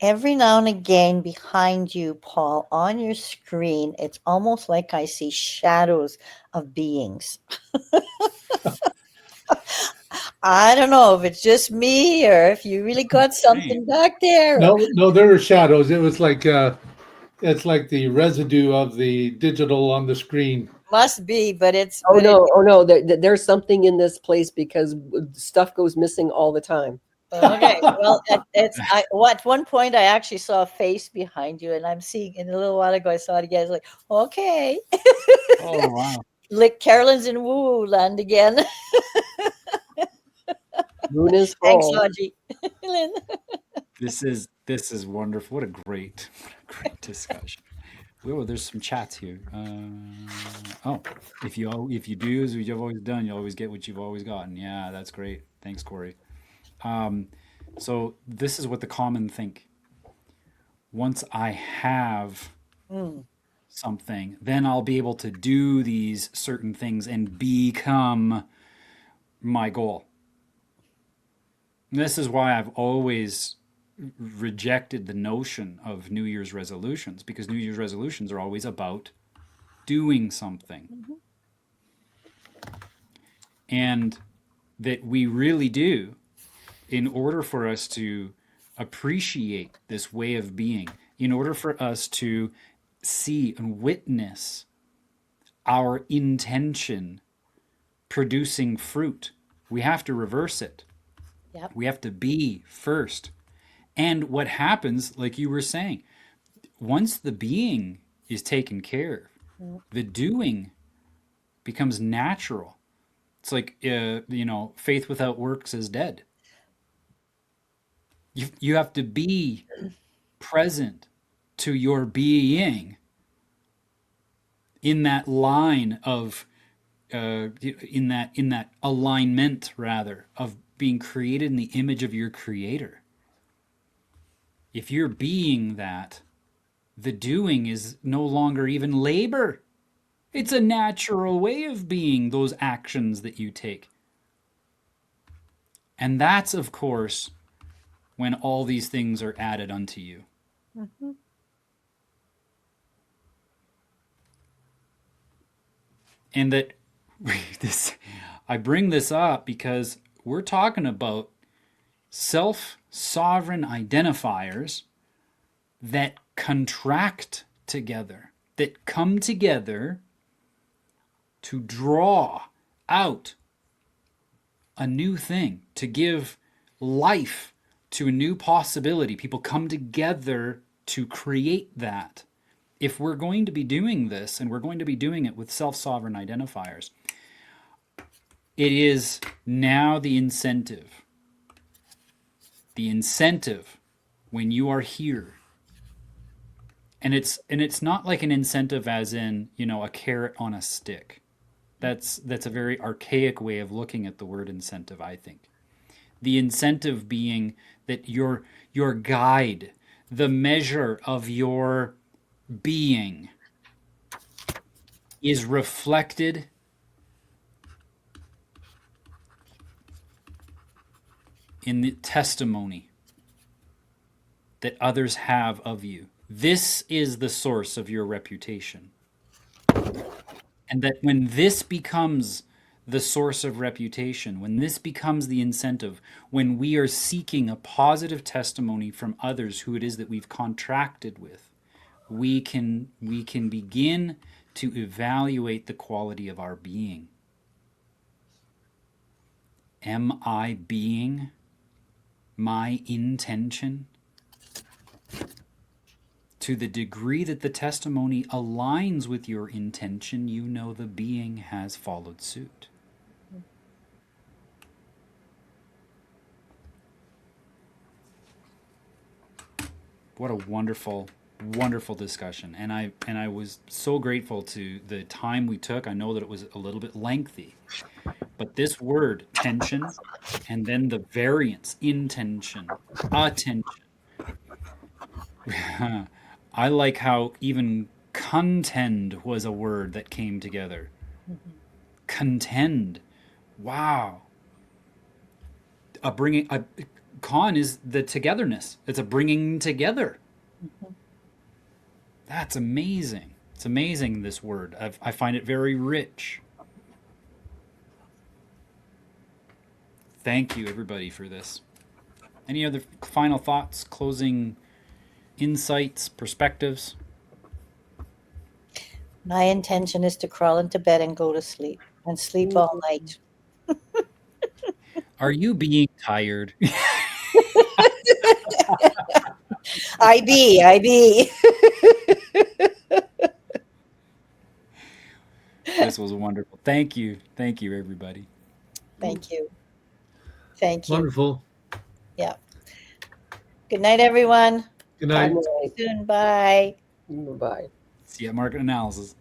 Every now and again, behind you, Paul, on your screen, it's almost like I see shadows of beings. I don't know if it's just me or if you really got Right. something back there. No, no, there were shadows. It was like it's like the residue of the digital on the screen. Must be, but it's Oh but it no, oh no, there's something in this place because stuff goes missing all the time. okay. Well, it's at one point I actually saw a face behind you, and I'm seeing in a little while ago I saw it again. It's like, okay, Oh, wow. like Carolyn's in woo land again. Moon is Thanks, full. Haji. Lynn. This is wonderful. What a great discussion. Whoa, there's some chats here. Oh, if you do as you've always done, you always get what you've always gotten. Yeah, that's great. Thanks, Corey. Um, so this is what the common think. Once I have Mm, something, then I'll be able to do these certain things and become my goal. And this is why I've always rejected the notion of New Year's resolutions, because New Year's resolutions are always about doing something. mhm. And that we really do, in order for us to appreciate this way of being, in order for us to see and witness our intention producing fruit, we have to reverse it. Yep. We have to be first. And what happens, like you were saying, once the being is taken care of, Mm, the doing becomes natural. It's like, faith without works is dead. You have to be present to your being in that line of, in that alignment, rather, of being created in the image of your creator. If you're being that, the doing is no longer even labor. It's a natural way of being, those actions that you take. And that's, of course, when all these things are added unto you. mhm. And that this, I bring this up because we're talking about self-sovereign identifiers that contract together, that come together to draw out a new thing, to give life to a new possibility. People come together to create that. If we're going to be doing this, and we're going to be doing it with self-sovereign identifiers, it is now the incentive. The incentive when you are here. And it's not like an incentive as in, a carrot on a stick. That's a very archaic way of looking at the word incentive, I think. The incentive being that your guide, the measure of your being, is reflected in the testimony that others have of you. This is the source of your reputation. And that when this becomes the source of reputation, when this becomes the incentive, when we are seeking a positive testimony from others who it is that we've contracted with, we can begin to evaluate the quality of our being. Am I being my intention? To the degree that the testimony aligns with your intention, you know the being has followed suit. What a wonderful, wonderful discussion. And I was so grateful to the time we took. I know that it was a little bit lengthy, but this word, tension, and then the variance, intention, attention. I like how even contend was a word that came together. Contend. Wow. Con is the togetherness. It's a bringing together. That's amazing. It's amazing, this word. I find it very rich. Thank you, everybody, for this. Any other final thoughts, closing insights, perspectives? Mm-hmm. My intention is to crawl into bed and go to sleep and sleep all night. Are you being tired? I be. This was wonderful. Thank you. Thank you, everybody. Thank you. Thank you. Wonderful. Yeah. Good night, everyone. Good night. Talk to you soon. Bye. Bye. See you at Market Analysis.